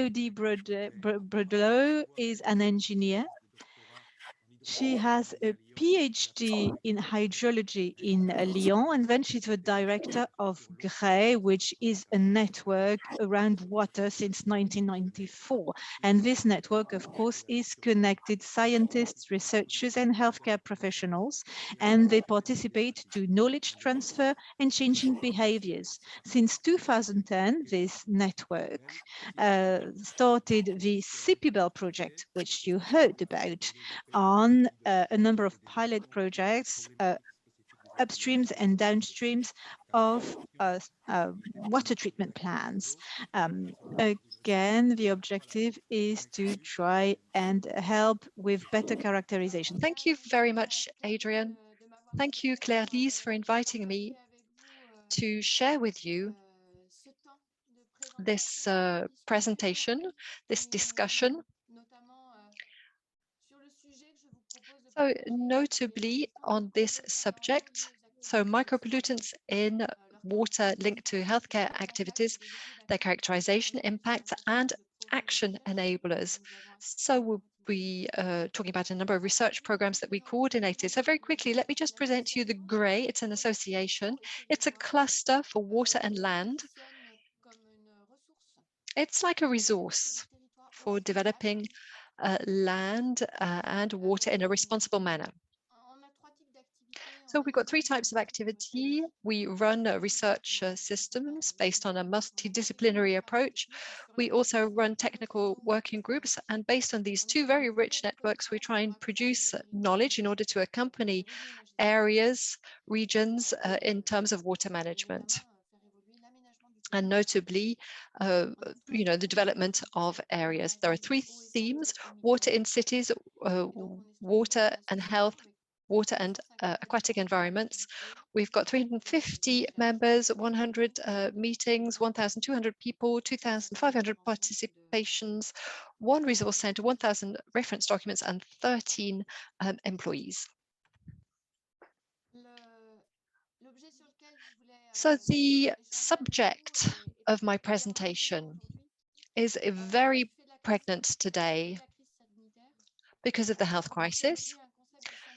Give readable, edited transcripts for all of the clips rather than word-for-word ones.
Elodie Brelot is an engineer. She has a PhD in hydrology in Lyon, and then she's the director of Graie, which is a network around water since 1994. And this network, of course, is connected scientists, researchers, and healthcare professionals, and they participate to knowledge transfer and changing behaviors. Since 2010, this network started the CPBEL project, which you heard about, on a number of pilot projects, upstreams and downstreams of water treatment plants. Again, the objective is to try and help with better characterization. Thank you very much, Adrian. Thank you, Claire-Lise, for inviting me to share with you this presentation, this discussion. So notably on this subject, so micropollutants in water linked to healthcare activities, their characterization, impacts, and action enablers. So we'll be talking about a number of research programs that we coordinated. So very quickly, let me just present to you the Graie. It's an association. It's a cluster for water and land. It's like a resource for developing land and water in a responsible manner. So we've got three types of activity. We run research systems based on a multidisciplinary approach. We also run technical working groups, and based on these two very rich networks, we try and produce knowledge in order to accompany areas, regions in terms of water management. And notably, the development of areas. There are three themes: water in cities, water and health, water and aquatic environments. We've got 350 members, 100 meetings, 1,200 people, 2,500 participations, one resource center, 1,000 reference documents, and 13 employees. So the subject of my presentation is very pregnant today because of the health crisis.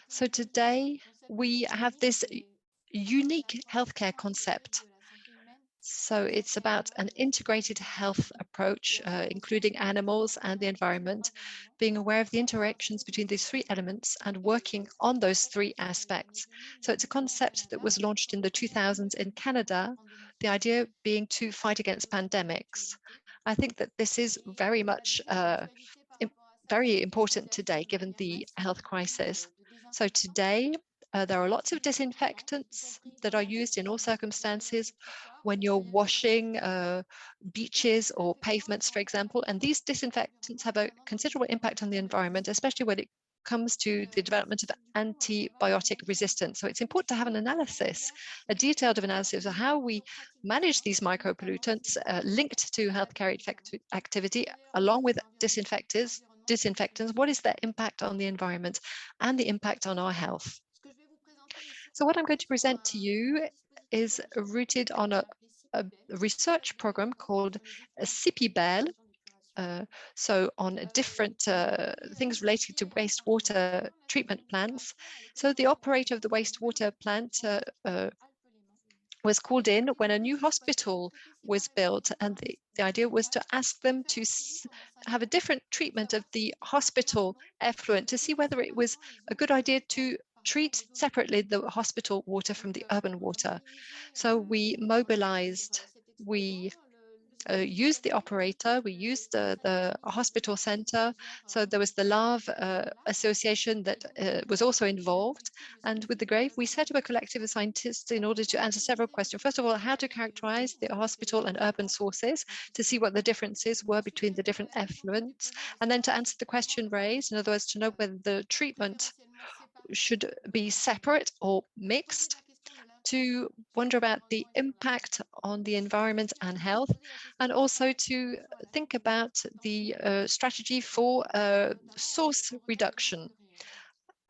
So today we have this unique healthcare concept. So it's about an integrated health approach, including animals and the environment, being aware of the interactions between these three elements and working on those three aspects. So it's a concept that was launched in the 2000s in Canada, the idea being to fight against pandemics. I think that this is very much very important today, given the health crisis. So today, there are lots of disinfectants that are used in all circumstances when you're washing beaches or pavements, for example, and these disinfectants have a considerable impact on the environment, especially when it comes to the development of antibiotic resistance. So it's important to have an analysis, a detailed analysis of how we manage these micropollutants linked to healthcare activity, along with disinfectants. What is their impact on the environment and the impact on our health? So what I'm going to present to you is rooted on a research program called CPBEL, so on different things related to wastewater treatment plants. So the operator of the wastewater plant was called in when a new hospital was built, and the idea was to ask them to have a different treatment of the hospital effluent to see whether it was a good idea to treat separately the hospital water from the urban water. So we mobilized, we used the operator, we used the hospital center. So there was the LAV association that was also involved. And with the Graie, we set up a collective of scientists in order to answer several questions. First of all, how to characterize the hospital and urban sources to see what the differences were between the different effluents. And then to answer the question raised, in other words, to know whether the treatment should be separate or mixed, to wonder about the impact on the environment and health, and also to think about the strategy for source reduction,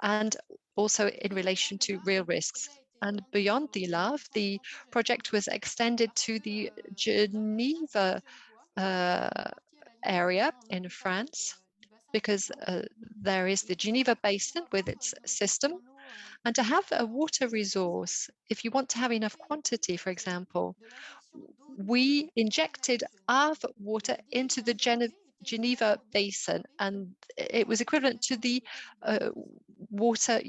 and also in relation to real risks. And beyond the LAV, the project was extended to the Geneva area in France, because there is the Geneva basin with its system. And to have a water resource, if you want to have enough quantity, for example, we injected our water into the Geneva basin, and it was equivalent to the water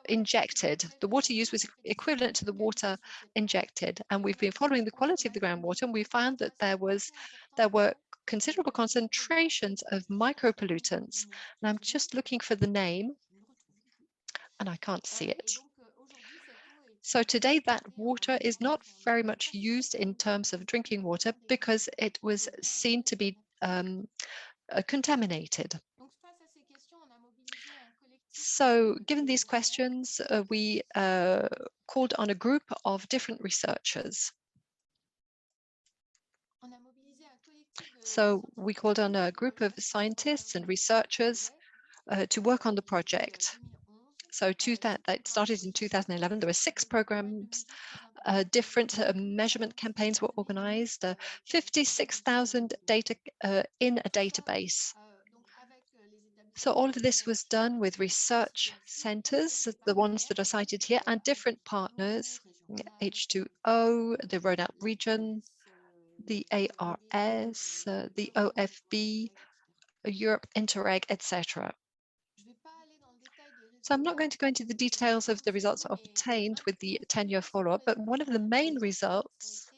injected. The water used was equivalent to the water injected. And we've been following the quality of the groundwater, and we found that there were considerable concentrations of micropollutants. And I'm just looking for the name, and I can't see it. So today that water is not very much used in terms of drinking water because it was seen to be contaminated. So given these questions, we called on a group of different researchers. So we called on a group of scientists and researchers to work on the project. So that started in 2011. There were 6 programs, different measurement campaigns were organized, 56,000 data in a database. So all of this was done with research centers, the ones that are cited here, and different partners, H2O, the Rhône-Alpes region, the ARS, the OFB, Europe Interreg, etc. So I'm not going to go into the details of the results obtained with the 10-year follow-up, but one of the main results,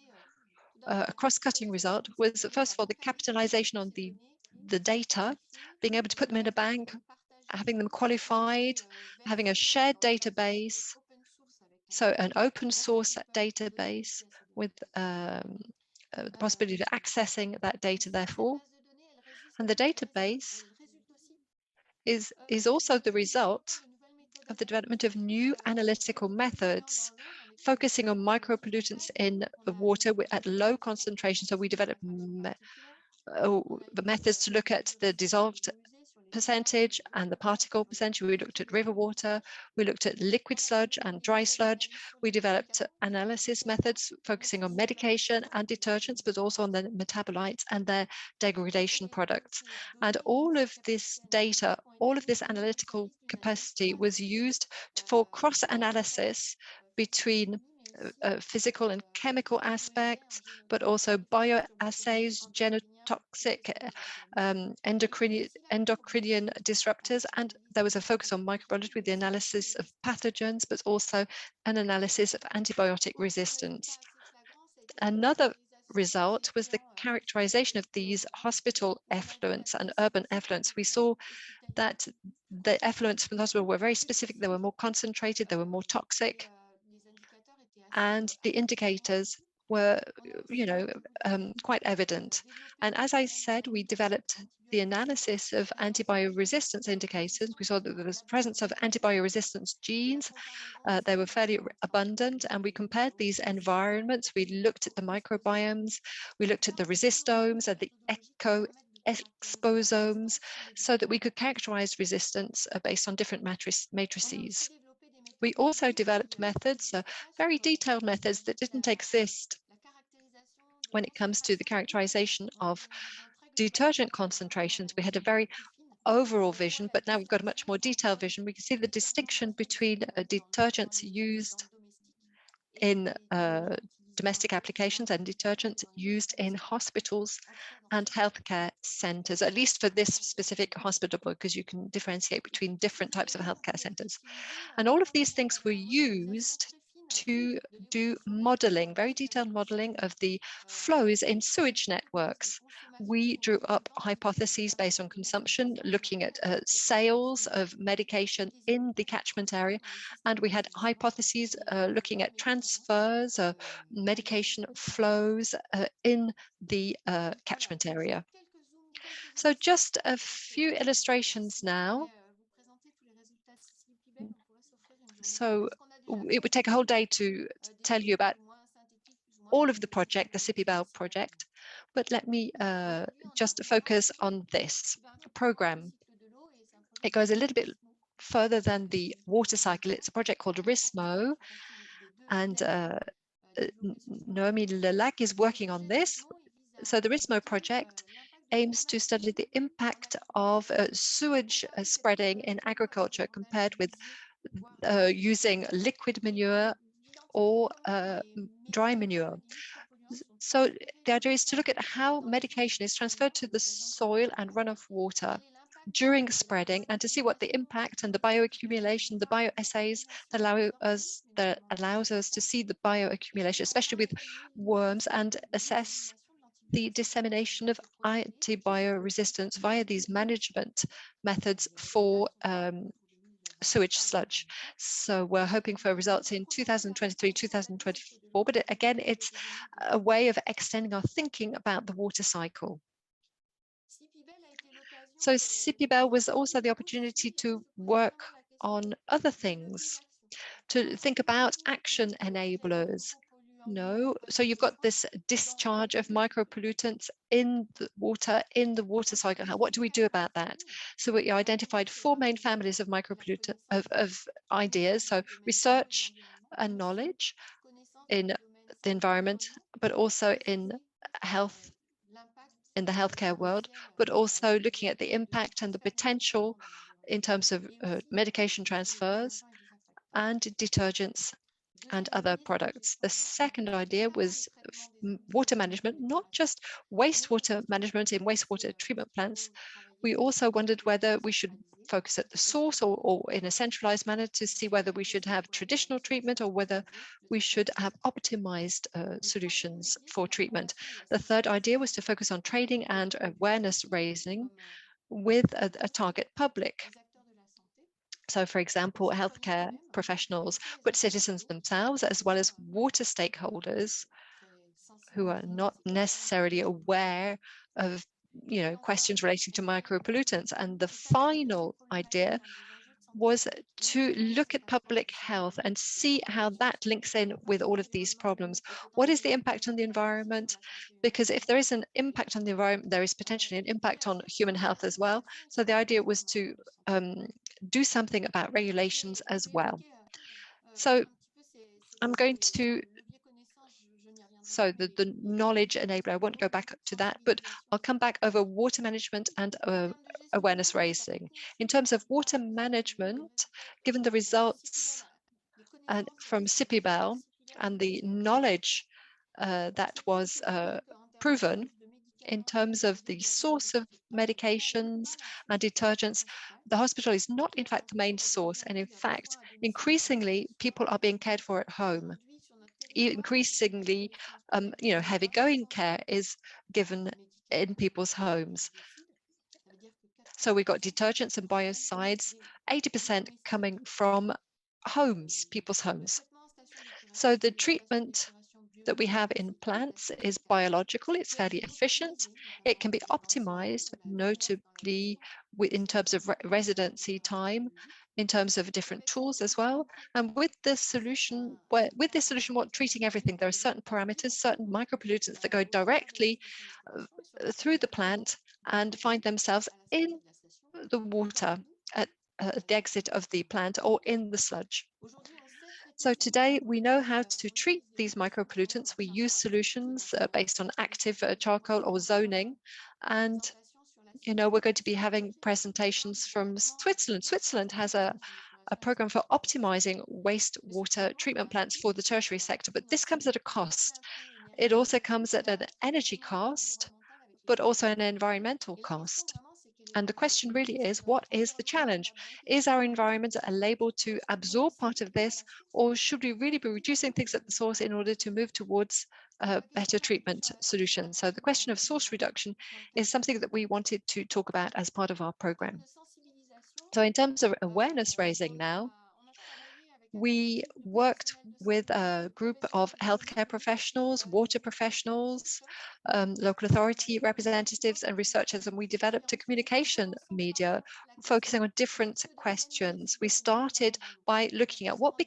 a cross-cutting result, was first of all the capitalization on the data, being able to put them in a bank, having them qualified, having a shared database, so an open source database with the possibility of accessing that data, therefore. And the database is also the result of the development of new analytical methods focusing on micropollutants in water at low concentration. So we developed the methods to look at the dissolved percentage and the particle percentage. We looked at river water, we looked at liquid sludge and dry sludge. We developed analysis methods focusing on medication and detergents, but also on the metabolites and their degradation products. And all of this data, all of this analytical capacity was used for cross-analysis between physical and chemical aspects, but also bioassays, genotoxic, endocrinian disruptors, and there was a focus on microbiology with the analysis of pathogens, but also an analysis of antibiotic resistance. Another result was the characterization of these hospital effluents and urban effluents. We saw that the effluents from the hospital were very specific, they were more concentrated, they were more toxic, and the indicators were, quite evident. And as I said, we developed the analysis of antibioresistance indicators. We saw that there was presence of antibioresistance genes. They were fairly abundant, and we compared these environments. We looked at the microbiomes, we looked at the resistomes and the exposomes, so that we could characterize resistance based on different matrices. We also developed methods, very detailed methods that didn't exist when it comes to the characterization of detergent concentrations. We had a very overall vision, but now we've got a much more detailed vision. We can see the distinction between detergents used in domestic applications and detergents used in hospitals and healthcare centers, at least for this specific hospital, because you can differentiate between different types of healthcare centers. And all of these things were used to do modeling, very detailed modeling of the flows in sewage networks. We drew up hypotheses based on consumption, looking at sales of medication in the catchment area, and we had hypotheses looking at transfers, medication flows in the catchment area. So just a few illustrations now. So it would take a whole day to tell you about all of the project, the CIPIBAL project, but let me just focus on this program. It goes a little bit further than the water cycle. It's a project called RISMO, and Noémie Lelac is working on this. So the RISMO project aims to study the impact of sewage spreading in agriculture compared with using liquid manure or dry manure. So the idea is to look at how medication is transferred to the soil and runoff water during spreading, and to see what the impact and the bioaccumulation, the bioassays that allows us to see the bioaccumulation, especially with worms, and assess the dissemination of antibioresistance via these management methods for sewage sludge. So we're hoping for results in 2023, 2024, but again, it's a way of extending our thinking about the water cycle. So CPBEL was also the opportunity to work on other things, to think about action enablers. So you've got this discharge of micropollutants in the water cycle. What do we do about that? So we identified 4 main families of micropollutants, of ideas. So research and knowledge in the environment, but also in health, in the healthcare world, but also looking at the impact and the potential in terms of medication transfers and detergents and other products. The second idea was water management, not just wastewater management in wastewater treatment plants. We also wondered whether we should focus at the source or in a centralized manner to see whether we should have traditional treatment or whether we should have optimized solutions for treatment. The third idea was to focus on training and awareness raising with a target public. So, for example, healthcare professionals, but citizens themselves, as well as water stakeholders who are not necessarily aware of questions relating to micropollutants. And the final idea was to look at public health and see how that links in with all of these problems. What is the impact on the environment? Because if there is an impact on the environment, there is potentially an impact on human health as well. So the idea was to do something about regulations as well. So I'm going to, the knowledge enabler, I won't go back to that, but I'll come back over water management and awareness raising. In terms of water management, given the results from CPBEL and the knowledge that was proven in terms of the source of medications and detergents, the hospital is not in fact the main source. And in fact, increasingly, people are being cared for at home. Increasingly, heavy going care is given in people's homes. So we've got detergents and biocides, 80% coming from homes, people's homes. So the treatment that we have in plants is biological, it's fairly efficient, it can be optimized, notably in terms of residency time, in terms of different tools as well. And with this solution, what treating everything, there are certain parameters, certain micropollutants that go directly through the plant and find themselves in the water at the exit of the plant or in the sludge. So today we know how to treat these micropollutants. We use solutions based on active charcoal or zoning. And, we're going to be having presentations from Switzerland. Switzerland has a program for optimizing wastewater treatment plants for the tertiary sector, but this comes at a cost. It also comes at an energy cost, but also an environmental cost. And the question really is, what is the challenge? Is our environment able to absorb part of this, or should we really be reducing things at the source in order to move towards better treatment solutions? So the question of source reduction is something that we wanted to talk about as part of our program. So in terms of awareness raising now, we worked with a group of healthcare professionals, water professionals, local authority representatives and researchers, and we developed a communication media focusing on different questions. We started by looking at what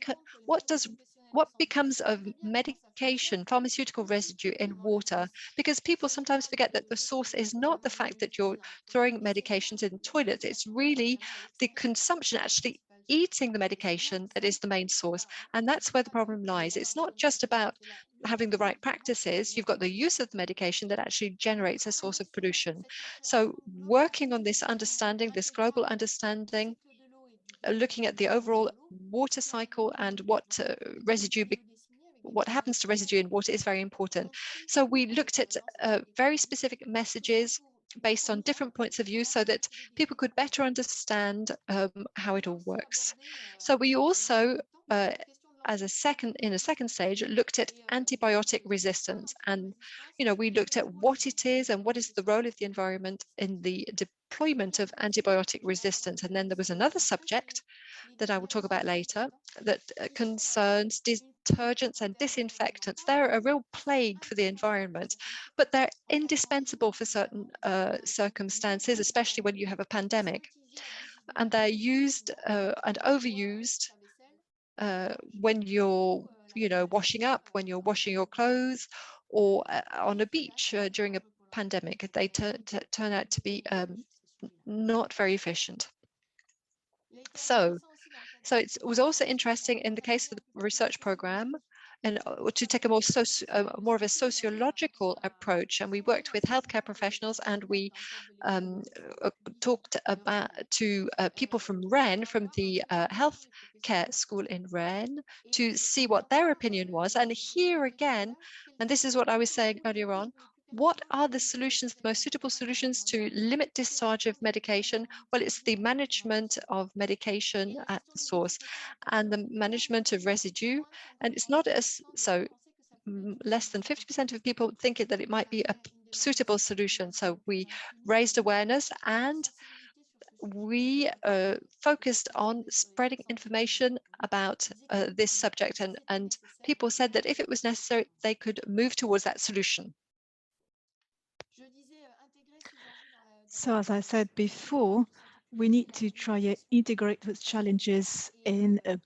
becomes of medication, pharmaceutical residue in water, because people sometimes forget that the source is not the fact that you're throwing medications in toilets, it's really the consumption actually eating the medication that is the main source. And that's where the problem lies. It's not just about having the right practices. You've got the use of the medication that actually generates a source of pollution. So working on this understanding, this global understanding, looking at the overall water cycle and what what happens to residue in water is very important. So we looked at very specific messages based on different points of view so that people could better understand how it all works. So we also, in a second stage, looked at antibiotic resistance, and we looked at what it is and what is the role of the environment in the deployment of antibiotic resistance. And then there was another subject that I will talk about later that concerns detergents and disinfectants. They're a real plague for the environment, but they're indispensable for certain circumstances, especially when you have a pandemic. And they're used and overused when you're washing up, when you're washing your clothes, or on a beach during a pandemic. They turn out to be not very efficient. So it was also interesting in the case of the research program and to take a more of a sociological approach. And we worked with healthcare professionals, and we talked to people from Rennes, from the healthcare school in Rennes, to see what their opinion was. And here again, and this is what I was saying earlier on, what are the solutions, the most suitable solutions to limit discharge of medication? Well, it's the management of medication at the source and the management of residue. And it's not as so less than 50% of people think that it might be a suitable solution. So we raised awareness, and we focused on spreading information about this subject. And people said that if it was necessary, they could move towards that solution. So as I said before, we need to try to integrate those challenges in a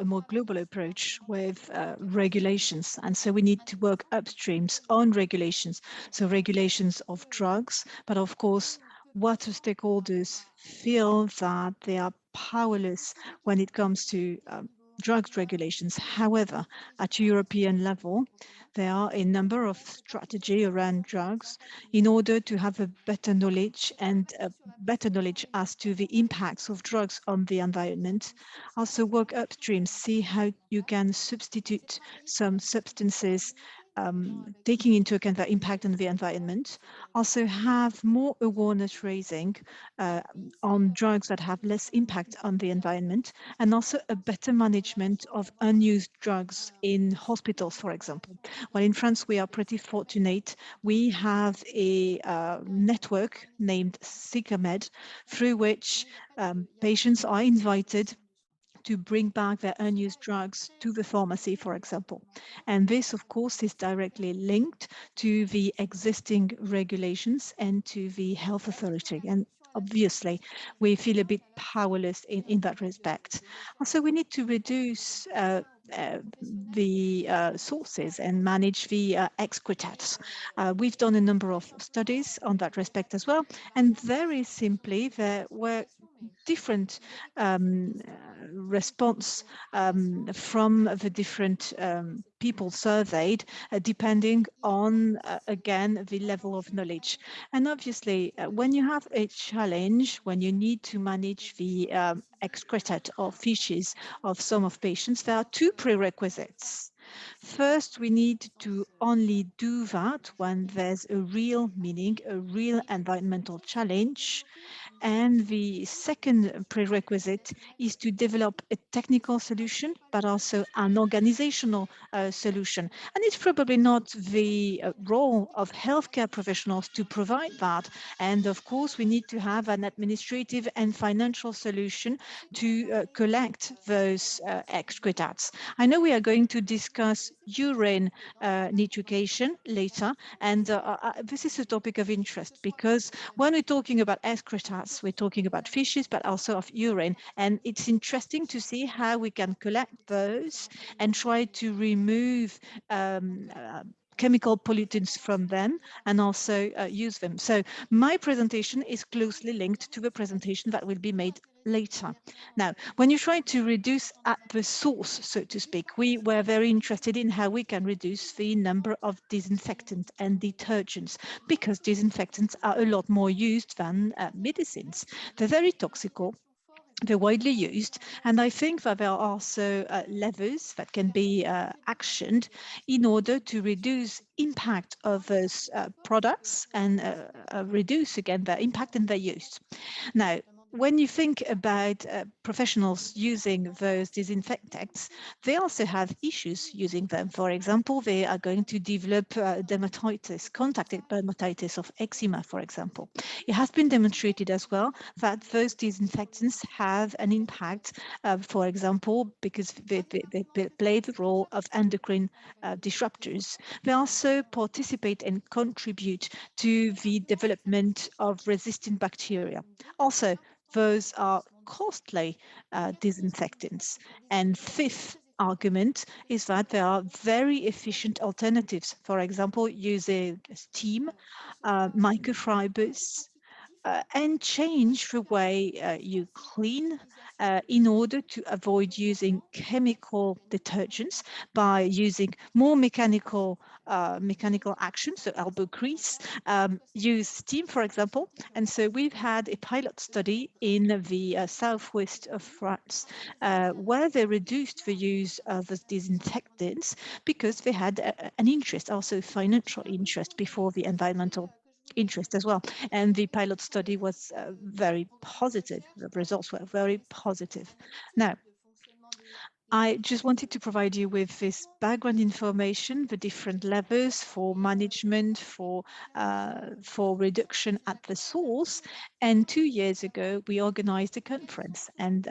more global approach with regulations. And so we need to work upstreams on regulations. So regulations of drugs, but of course, water stakeholders feel that they are powerless when it comes to drugs regulations. However, at European level, there are a number of strategies around drugs in order to have a better knowledge and a better knowledge as to the impacts of drugs on the environment. Also work upstream, see how you can substitute some substances taking into account the impact on the environment. Also have more awareness raising on drugs that have less impact on the environment, and also a better management of unused drugs in hospitals, for example. Well, in France, we are pretty fortunate. We have a network named SICAMED, through which patients are invited to bring back their unused drugs to the pharmacy, for example. And this, of course, is directly linked to the existing regulations and to the health authority. And obviously, we feel a bit powerless in that respect. Also, we need to reduce the sources and manage the excretants. We've done a number of studies on that respect as well. And very simply, there were different response from the different people surveyed, depending on, again, the level of knowledge. And obviously, when you have a challenge, when you need to manage the excretate or feces of some of patients, there are two prerequisites. First, we need to only do that when there's a real meaning, a real environmental challenge. And the second prerequisite is to develop a technical solution, but also an organizational solution. And it's probably not the role of healthcare professionals to provide that. And of course, we need to have an administrative and financial solution to collect those excretants. I know we are going to discuss urine nitrification later, and this is a topic of interest because when we're talking about excretants, we're talking about fishes, but also of urine. And it's interesting to see how we can collect those and try to remove chemical pollutants from them and also use them. So my presentation is closely linked to the presentation that will be made later. Now, when you try to reduce at the source, so to speak, we were very interested in how we can reduce the number of disinfectants and detergents, because disinfectants are a lot more used than medicines. They're very toxical. They're widely used, and I think that there are also levers that can be actioned in order to reduce impact of those products and reduce again the impact in their use. Now, when you think about professionals using those disinfectants, they also have issues using them. For example, they are going to develop dermatitis, contact dermatitis of eczema, for example. It has been demonstrated as well that those disinfectants have an impact, for example, because they play the role of endocrine disruptors. They also participate and contribute to the development of resistant bacteria. Also, those are costly disinfectants. And fifth argument is that there are very efficient alternatives. For example, using steam, microfibers, and change the way you clean in order to avoid using chemical detergents by using more mechanical actions, so elbow grease, use steam, for example. And so we've had a pilot study in the southwest of France where they reduced the use of disinfectants because they had an interest, also financial interest, before the environmental interest as well. And the pilot study was very positive. The results were very positive. Now, I just wanted to provide you with this background information, the different levers for management, for reduction at the source. And 2 years ago, we organized a conference. And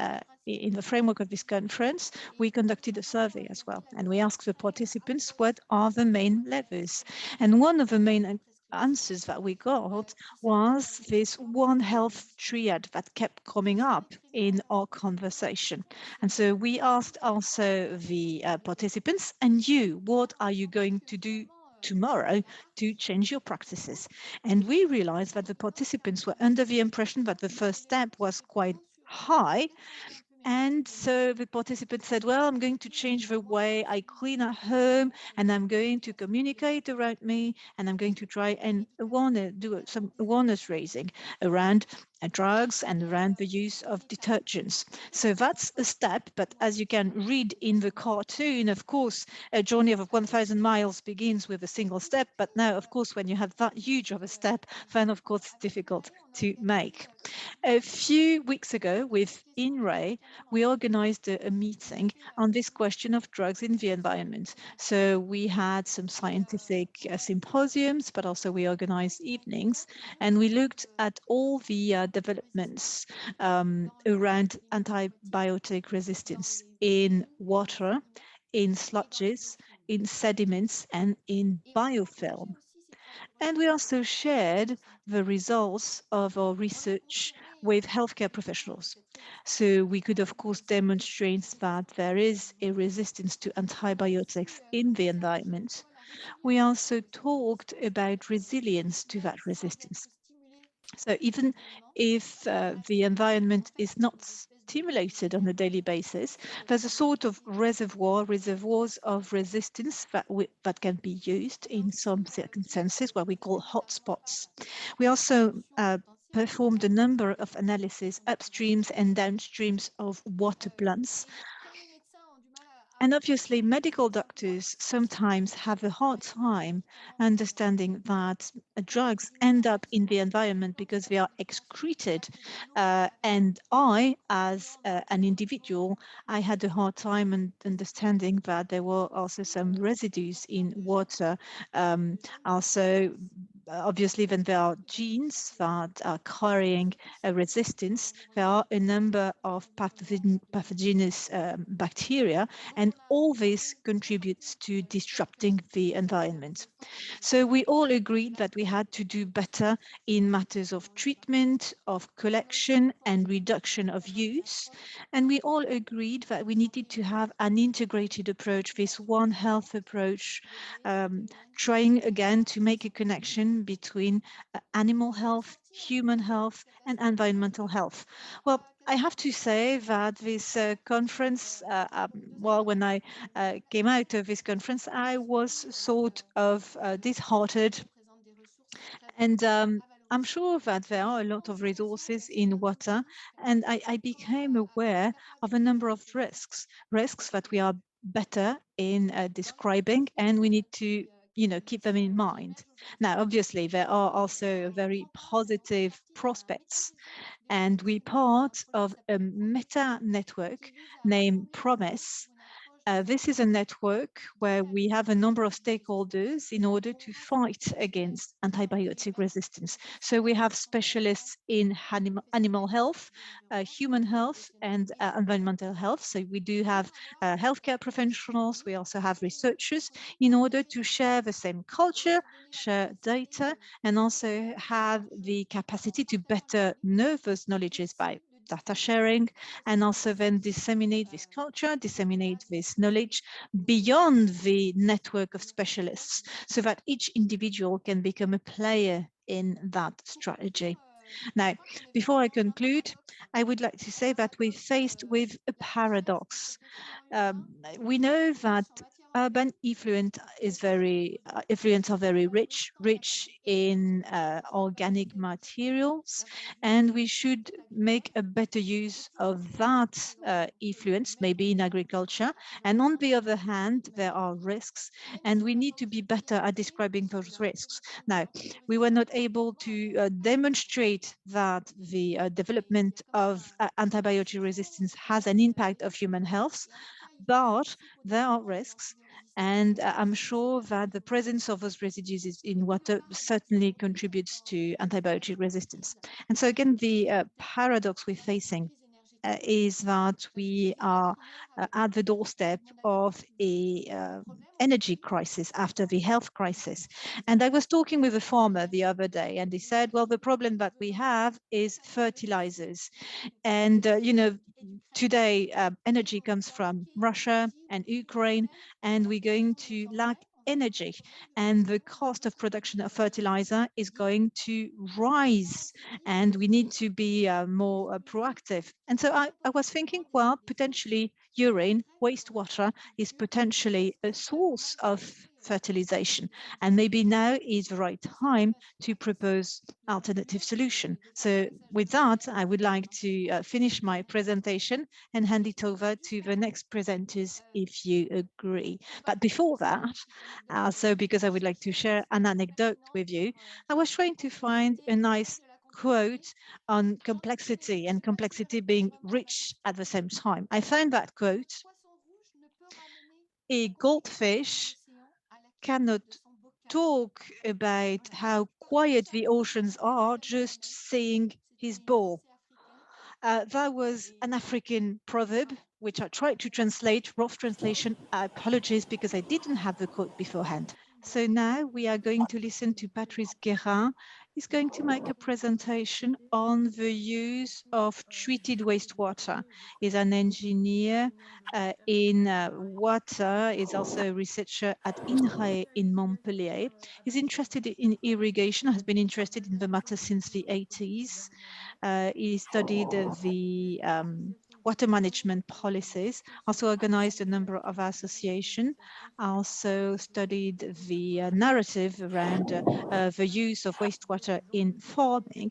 in the framework of this conference, we conducted a survey as well. And we asked the participants, what are the main levers? And one of the main answers that we got was this One Health triad that kept coming up in our conversation. And so we asked also the participants, and you, what are you going to do tomorrow to change your practices? And we realized that the participants were under the impression that the first step was quite high. And so the participant said, well, I'm going to change the way I clean at home, and I'm going to communicate around me, and I'm going to try and do some awareness raising around drugs and around the use of detergents. So that's a step, but as you can read in the cartoon, of course, a journey of 1,000 miles begins with a single step, but now, of course, when you have that huge of a step, then of course it's difficult to make. A few weeks ago with INRAE, we organized a meeting on this question of drugs in the environment. So we had some scientific symposiums, but also we organized evenings, and we looked at all the developments around antibiotic resistance in water, in sludges, in sediments, and in biofilm. And we also shared the results of our research with healthcare professionals. So we could, of course, demonstrate that there is a resistance to antibiotics in the environment. We also talked about resilience to that resistance. So even if the environment is not stimulated on a daily basis, there's a sort of reservoirs of resistance that can be used in some circumstances, what we call hotspots. We also performed a number of analyses upstreams and downstreams of water plants. And obviously, medical doctors sometimes have a hard time understanding that drugs end up in the environment because they are excreted. And I, as an individual, I had a hard time understanding that there were also some residues in water, also obviously, when there are genes that are carrying a resistance, there are a number of pathogenous bacteria, and all this contributes to disrupting the environment. So we all agreed that we had to do better in matters of treatment, of collection and reduction of use. And we all agreed that we needed to have an integrated approach, this One Health approach, trying again to make a connection between animal health, human health and environmental health. Well, I have to say that this conference, well, when I came out of this conference, I was sort of disheartened. And I'm sure that there are a lot of resources in water, and I became aware of a number of risks that we are better in describing, and we need to keep them in mind. Now, obviously, there are also very positive prospects, and we're part of a meta network named Promise. This is a network where we have a number of stakeholders in order to fight against antibiotic resistance. So we have specialists in animal health, human health, and environmental health. So we do have healthcare professionals. We also have researchers in order to share the same culture, share data, and also have the capacity to better know those knowledges by data sharing, and also then disseminate this culture, disseminate this knowledge beyond the network of specialists so that each individual can become a player in that strategy. Now, before I conclude, I would like to say that we're faced with a paradox. We know that urban effluents are very rich in organic materials, and we should make a better use of that effluents, maybe in agriculture. And on the other hand, there are risks, and we need to be better at describing those risks. Now, we were not able to demonstrate that the development of antibiotic resistance has an impact of human health, but there are risks, and I'm sure that the presence of those residues in water certainly contributes to antibiotic resistance. And so again, the paradox we're facing is that we are at the doorstep of a energy crisis after the health crisis. And I was talking with a farmer the other day, and he said, well, the problem that we have is fertilizers. And, today energy comes from Russia and Ukraine, and we're going to lack energy, and the cost of production of fertilizer is going to rise, and we need to be more proactive. And so I was thinking, well, potentially urine, wastewater is potentially a source of fertilization, and maybe now is the right time to propose alternative solution. So with that, I would like to finish my presentation and hand it over to the next presenters, if you agree. But before that, so because I would like to share an anecdote with you, I was trying to find a nice quote on complexity, and complexity being rich at the same time. I found that quote: a goldfish cannot talk about how quiet the oceans are just seeing his bowl. That was an African proverb, which I tried to translate, rough translation. I apologize because I didn't have the quote beforehand. So now we are going to listen to Patrice Garin. He's going to make a presentation on the use of treated wastewater. He's an engineer in water, is also a researcher at INRAE in Montpellier. He's interested in irrigation, has been interested in the matter since the 80s. He studied the water management policies, also organized a number of associations, also studied the narrative around the use of wastewater in farming.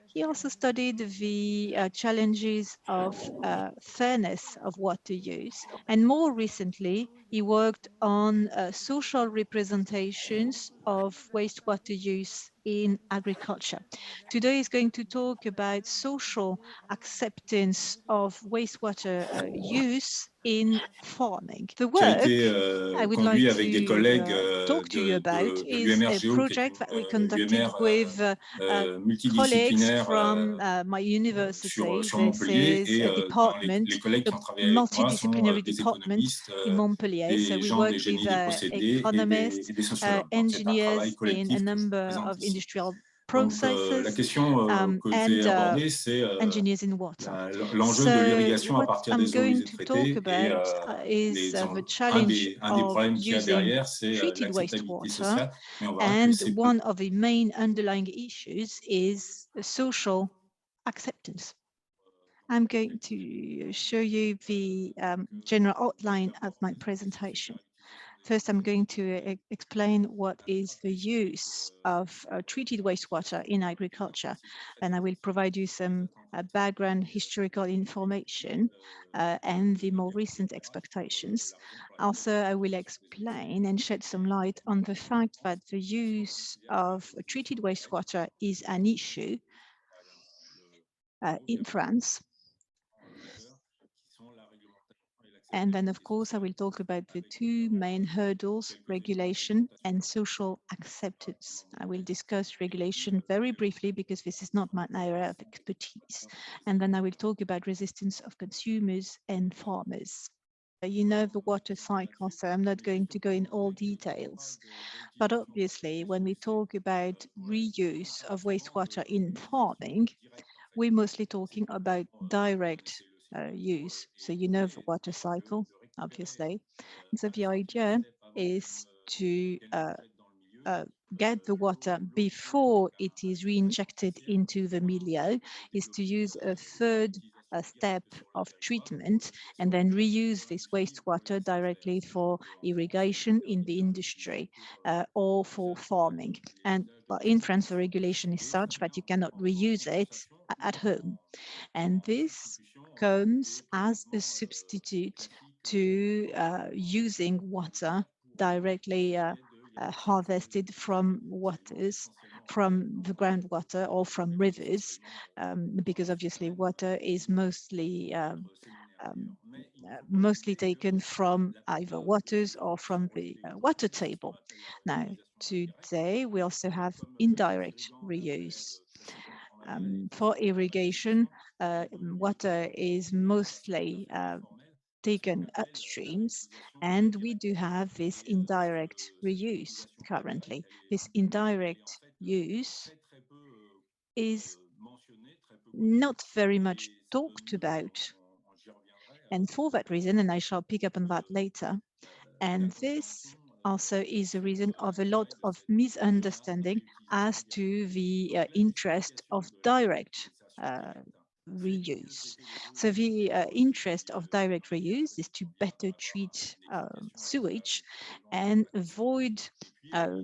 He also studied the challenges of fairness of water use. And more recently, he worked on social representations of wastewater use in agriculture. Today is going to talk about social acceptance of wastewater use in farming. The qui a été work I would like conduit avec des collègues to talk to you about de is l'UMR a G-eau, qui est project that we une conducted UMR with colleagues multidisciplinaire from my university. sur This Montpellier. is Et a les department, collègues a qui ont travaillé avec moi sont multidisciplinary des department économistes, in Montpellier. So des we gens des work génies with des procédés economists, et des sociologues. Donc c'est un travail engineers in a collectif que je vous number présente of ici. industrial Donc la processes, question que je vais and aborder, c'est engineers in water. l'enjeu de So l'irrigation à what partir I'm des eaux going usées to talk traitées. Et about is the un challenge des of problèmes qu'il y a using derrière, c'est treated l'acceptabilité wastewater. sociale. Mais on verra que And c'est peu. one of the main underlying issues is social acceptance. I'm going to show you the general outline of my presentation. First, I'm going to explain what is the use of treated wastewater in agriculture, and I will provide you some background historical information and the more recent expectations. Also, I will explain and shed some light on the fact that the use of treated wastewater is an issue in France. And then, of course, I will talk about the two main hurdles, regulation and social acceptance. I will discuss regulation very briefly because this is not my area of expertise. And then I will talk about resistance of consumers and farmers. You know the water cycle, so I'm not going to go in all details. But obviously, when we talk about reuse of wastewater in farming, we're mostly talking about direct use. So you know the water cycle, obviously. And so the idea is to get the water before it is reinjected into the milieu, is to use a third step of treatment and then reuse this wastewater directly for irrigation in the industry or for farming. And in France, the regulation is such that you cannot reuse it at home. And this comes as a substitute to using water directly harvested from waters, from the groundwater or from rivers, because obviously water is mostly taken from either waters or from the water table. Now, today we also have indirect reuse. For irrigation, water is mostly taken upstreams, and we do have this indirect reuse currently. This indirect use is not very much talked about. And for that reason, and I shall pick up on that later, and this also is a reason of a lot of misunderstanding as to the interest of direct reuse. So the interest of direct reuse is to better treat sewage and avoid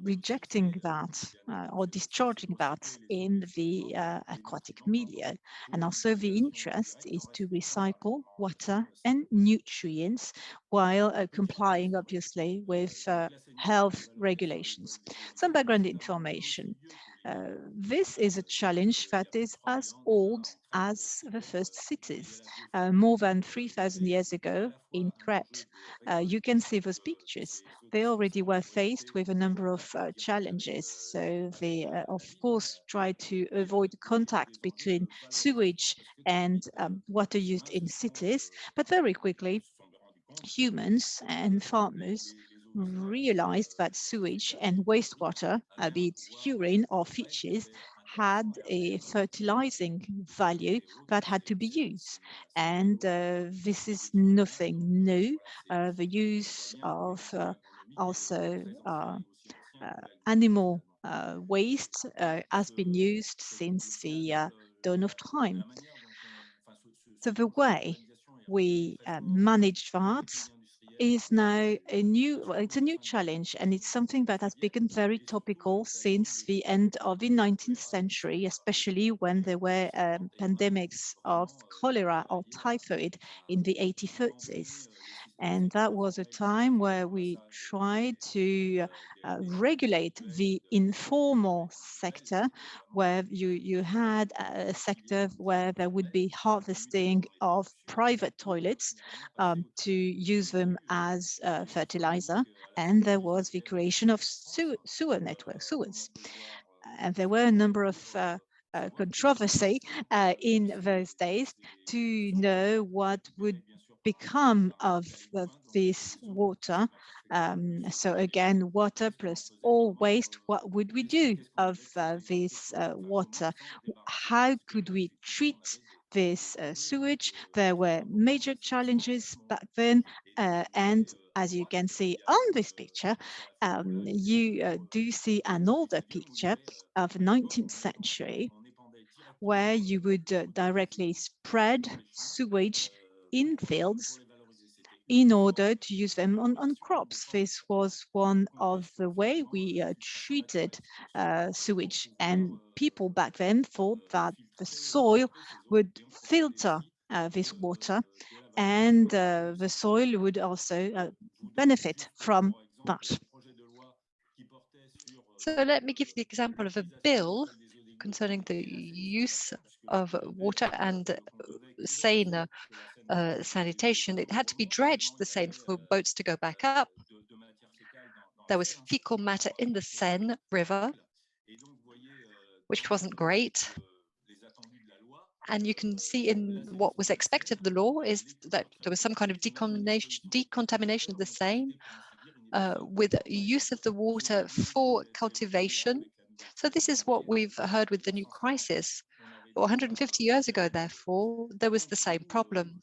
rejecting that or discharging that in the aquatic milieu. And also the interest is to recycle water and nutrients while complying obviously with health regulations. Some background information. This is a challenge that is as old as the first cities. More than 3,000 years ago in Crete, you can see those pictures. They already were faced with a number of challenges. So they, of course, try to avoid contact between sewage and water used in cities, but very quickly, humans and farmers realized that sewage and wastewater, be it urine or feces, had a fertilizing value that had to be used. And this is nothing new. The use of also animal waste has been used since the dawn of time. So the way we manage that is now it's a new challenge, and it's something that has become very topical since the end of the 19th century, especially when there were pandemics of cholera or typhoid in the 1830s. And that was a time where we tried to regulate the informal sector, where you had a sector where there would be harvesting of private toilets to use them as fertilizer. And there was the creation of sewer networks, sewers. And there were a number of controversy in those days to know what would become of this water. So again, water plus all waste, what would we do of this water? How could we treat this sewage? There were major challenges back then, and as you can see on this picture, you do see an older picture of the 19th century where you would directly spread sewage in fields in order to use them on crops. This was one of the way we treated sewage, and people back then thought that the soil would filter this water, and the soil would also benefit from that. So let me give the example of a bill concerning the use of water and Seine sanitation. It had to be dredged, the Seine, for boats to go back up. There was fecal matter in the Seine River, which wasn't great. And you can see in what was expected of the law is that there was some kind of decontamination of the Seine with use of the water for cultivation. So this is what we've heard with the new crisis. 150 years ago, therefore, there was the same problem.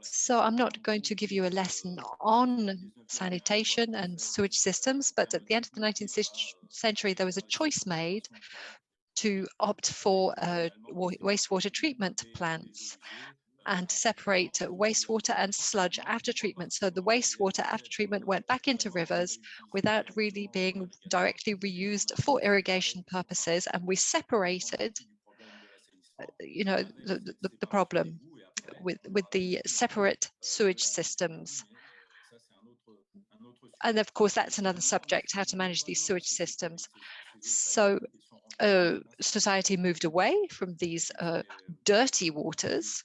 So I'm not going to give you a lesson on sanitation and sewage systems, but at the end of the 19th century, there was a choice made to opt for wastewater treatment plants and to separate wastewater and sludge after treatment. So the wastewater after treatment went back into rivers without really being directly reused for irrigation purposes, and we separated the problem with the separate sewage systems. And of course, that's another subject, how to manage these sewage systems. So society moved away from these dirty waters.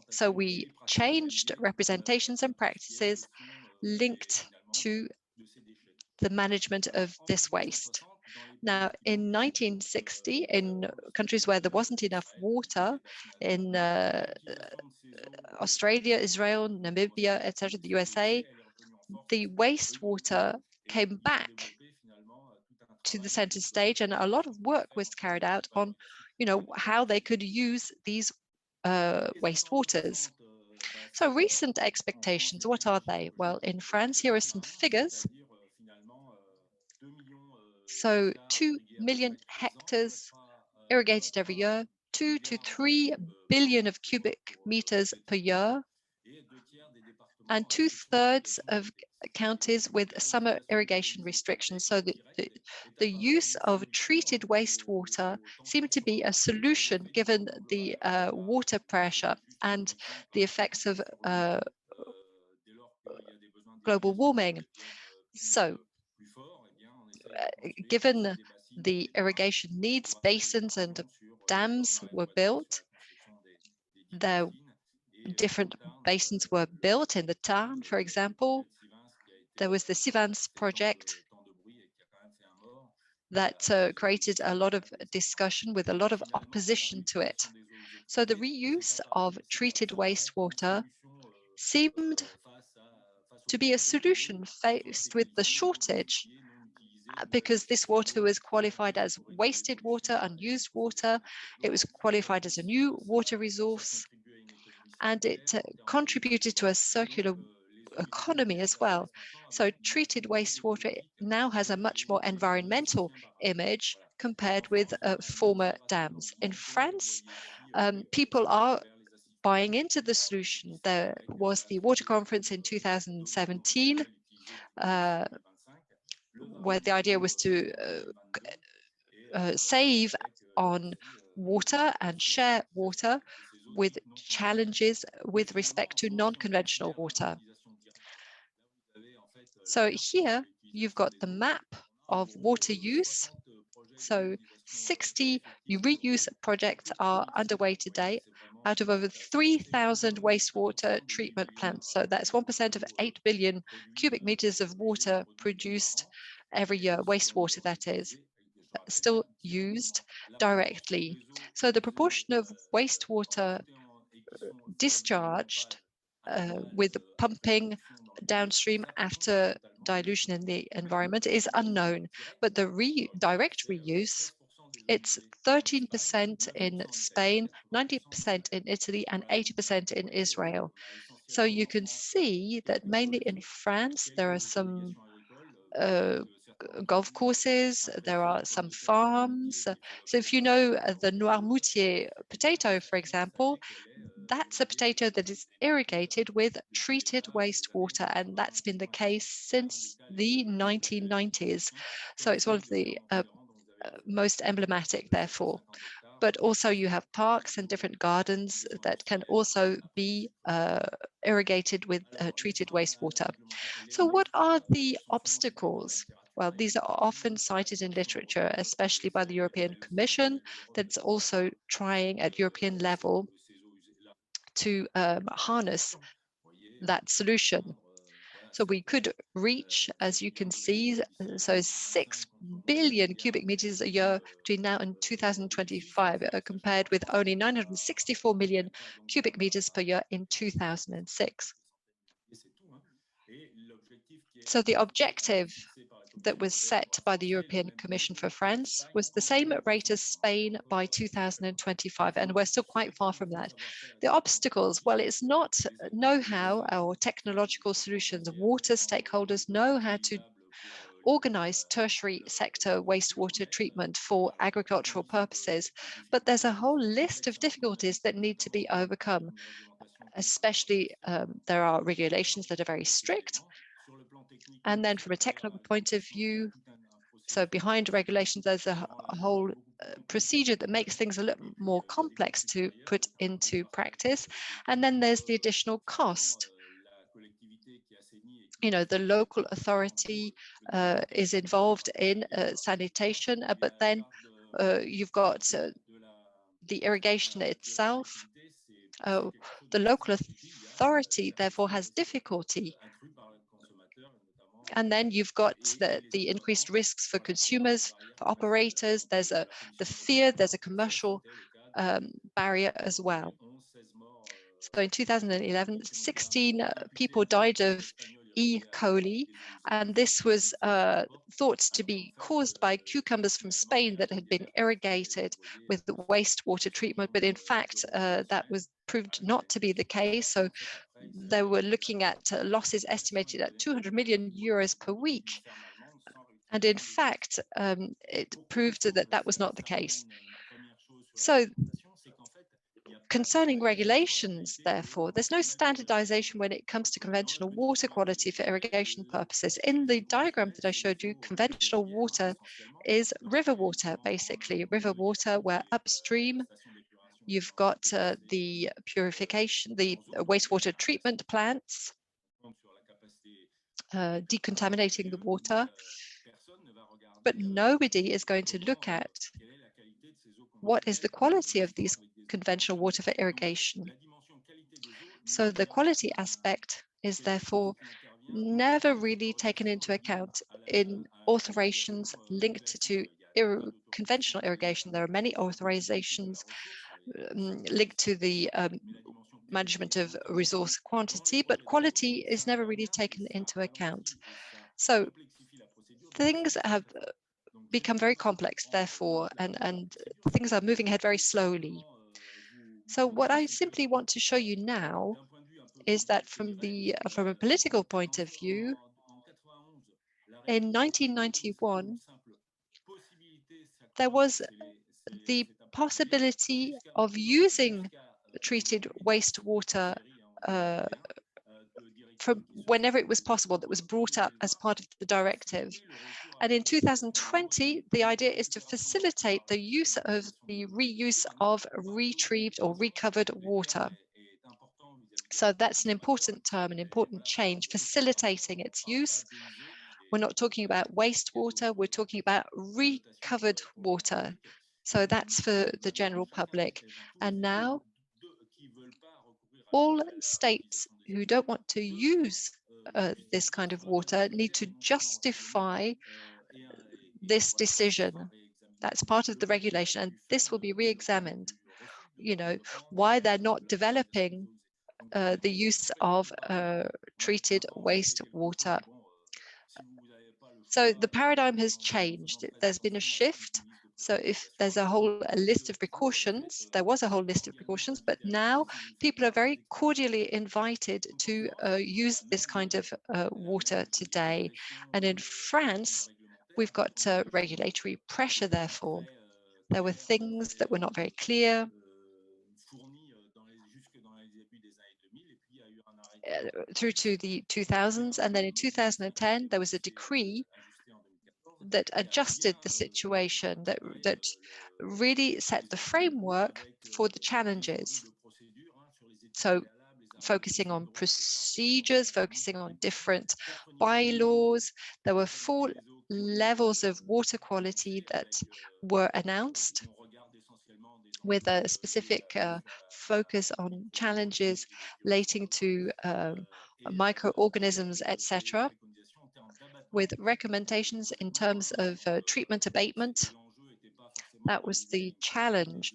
So we changed representations and practices linked to the management of this waste. Now, in 1960, in countries where there wasn't enough water, in Australia, Israel, Namibia, etc., the USA, the wastewater came back to the center stage, and a lot of work was carried out on, how they could use these wastewaters. So recent expectations, what are they? Well, in France, here are some figures. So 2 million hectares irrigated every year, 2 to 3 billion of cubic meters per year, and 2/3 of counties with summer irrigation restrictions. So the use of treated wastewater seemed to be a solution given the water pressure and the effects of global warming. So given the irrigation needs, basins and dams were built. Different basins were built in the Tarn, for example. There was the Sivans project that created a lot of discussion with a lot of opposition to it. So the reuse of treated wastewater seemed to be a solution faced with the shortage, because this water was qualified as wasted water, unused water. It was qualified as a new water resource, and it contributed to a circular economy as well. So treated wastewater now has a much more environmental image compared with former dams. In France, people are buying into the solution. There was the water conference in 2017, where the idea was to save on water and share water with challenges with respect to non-conventional water. So here you've got the map of water use. So 60 reuse projects are underway today out of over 3,000 wastewater treatment plants. So that's 1% of 8 billion cubic meters of water produced every year, wastewater that is, still used directly. So the proportion of wastewater discharged with pumping downstream after dilution in the environment is unknown, but the direct reuse, it's 13% in Spain, 90% in Italy, and 80% in Israel. So you can see that mainly in France, there are some golf courses, there are some farms. So if you know the Noirmoutier potato, for example, that's a potato that is irrigated with treated wastewater, and that's been the case since the 1990s. So it's one of the most emblematic, therefore. But also you have parks and different gardens that can also be irrigated with treated wastewater. So what are the obstacles? Well, these are often cited in literature, especially by the European Commission, that's also trying at European level to harness that solution. So we could reach, as you can see, so 6 billion cubic meters a year between now and 2025, compared with only 964 million cubic meters per year in 2006. So the objective that was set by the European Commission for France was the same rate as Spain by 2025, and we're still quite far from that. The obstacles, well, it's not know-how or technological solutions. Water stakeholders know how to organize tertiary sector wastewater treatment for agricultural purposes, but there's a whole list of difficulties that need to be overcome. Especially there are regulations that are very strict. And then from a technical point of view, so behind regulations, there's a whole procedure that makes things a little more complex to put into practice. And then there's the additional cost. You know, the local authority is involved in sanitation, but then you've got the irrigation itself. The local authority, therefore, has difficulty. And then you've got the increased risks for consumers, for operators. There's the fear, there's a commercial barrier as well. So in 2011, 16 people died of E. coli, and this was thought to be caused by cucumbers from Spain that had been irrigated with the wastewater treatment, but in fact, that was proved not to be the case. So they were looking at losses estimated at 200 million euros per week. And in fact, it proved that that was not the case. So concerning regulations, therefore, there's no standardization when it comes to conventional water quality for irrigation purposes. In the diagram that I showed you, conventional water is river water, basically. River water where upstream you've got the purification, the wastewater treatment plants, decontaminating the water, but nobody is going to look at what is the quality of these conventional water for irrigation. So the quality aspect is therefore never really taken into account in authorizations linked to conventional irrigation. There are many authorizations linked to the management of resource quantity, but quality is never really taken into account. So things have become very complex, therefore, and things are moving ahead very slowly. So what I simply want to show you now is that from a political point of view, in 1991, there was the possibility of using treated wastewater from whenever it was possible, that was brought up as part of the directive. And in 2020, the idea is to facilitate the use of the reuse of retrieved or recovered water. So that's an important term, an important change, facilitating its use. We're not talking about wastewater, we're talking about recovered water. So that's for the general public. And now, all states who don't want to use this kind of water need to justify this decision. That's part of the regulation, and this will be re-examined. You know, why they're not developing the use of treated wastewater. So the paradigm has changed. There's been a shift. So if there's a list of precautions, there was a whole list of precautions, but now people are very cordially invited to use this kind of water today. And in France, we've got regulatory pressure, therefore. There were things that were not very clear. Through to the 2000s, and then in 2010 there was a decree that adjusted the situation, that really set the framework for the challenges. So focusing on procedures, focusing on different bylaws. There were 4 levels of water quality that were announced, with a specific focus on challenges relating to microorganisms, etc., with recommendations in terms of treatment abatement. That was the challenge.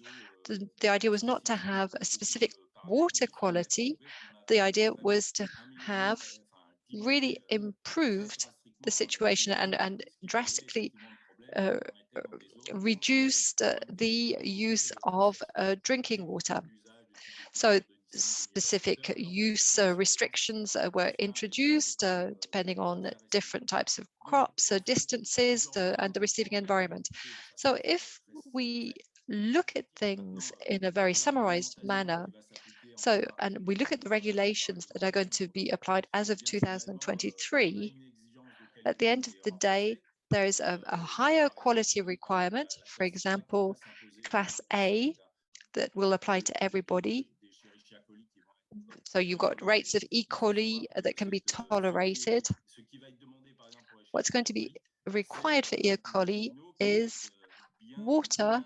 The idea was not to have a specific water quality. The idea was to have really improved the situation and drastically reduced the use of drinking water. So specific use restrictions were introduced depending on different types of crops, distances, and the receiving environment. So if we look at things in a very summarized manner, and we look at the regulations that are going to be applied as of 2023, at the end of the day, there is a higher quality requirement, for example, class A, that will apply to everybody. So you've got rates of E. coli that can be tolerated. What's going to be required for E. coli is water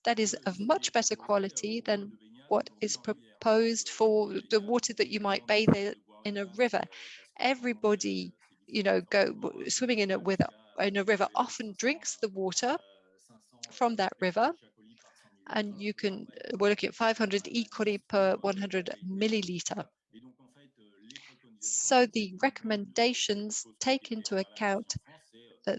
that is of much better quality than what is proposed for the water that you might bathe in a river. Everybody, you know, swimming in a river often drinks the water from that river, and we're looking at 500 E. coli per 100 milliliter. So the recommendations take into account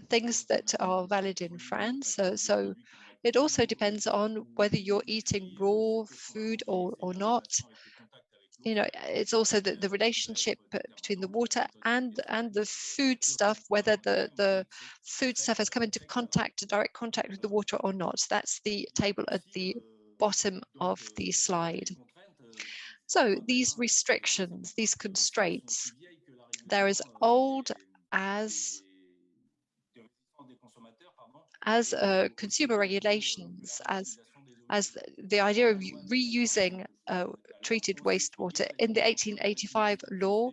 things that are valid in France. So it also depends on whether you're eating raw food or not. You know, it's also the relationship between the water and the food stuff, whether the food stuff has come into direct contact with the water or not. That's the table at the bottom of the slide. So these restrictions, these constraints, they're as old as consumer regulations, as the idea of reusing treated wastewater. In the 1885 law,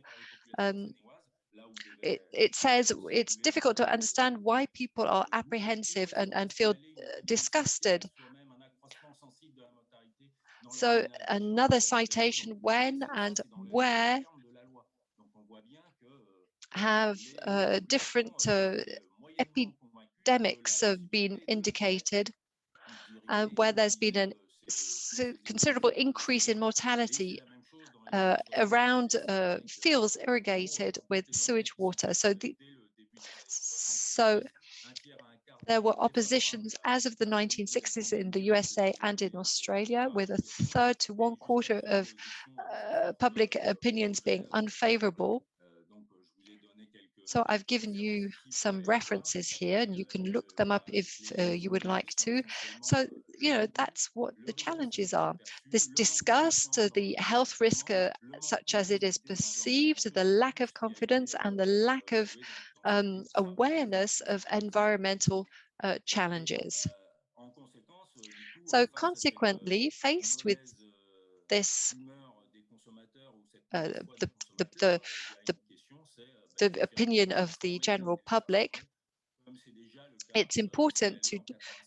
it says it's difficult to understand why people are apprehensive and feel disgusted. So another citation: when and where have different epidemics have been indicated, where there's been a considerable increase in mortality around fields irrigated with sewage water. So there were oppositions as of the 1960s in the USA and in Australia, with a third to 1/4 of public opinions being unfavorable. So I've given you some references here, and you can look them up if you would like to. So, that's what the challenges are. This discussed the health risk such as it is perceived, the lack of confidence, and the lack of awareness of environmental challenges. So consequently, faced with this, the opinion of the general public, it's important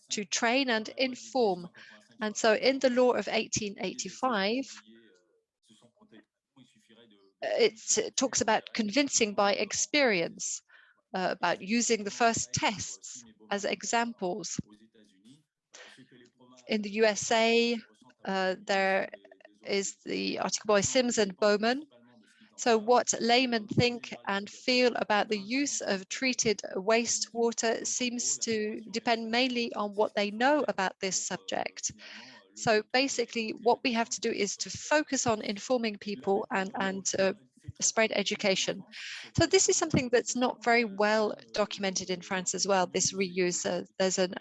to train and inform. And so in the law of 1885, it talks about convincing by experience, about using the first tests as examples. In the USA, there is the article by Sims and Bowman. So what laymen think and feel about the use of treated wastewater seems to depend mainly on what they know about this subject. So basically, what we have to do is to focus on informing people and spread education. So this is something that's not very well documented in France as well, this reuse. There's an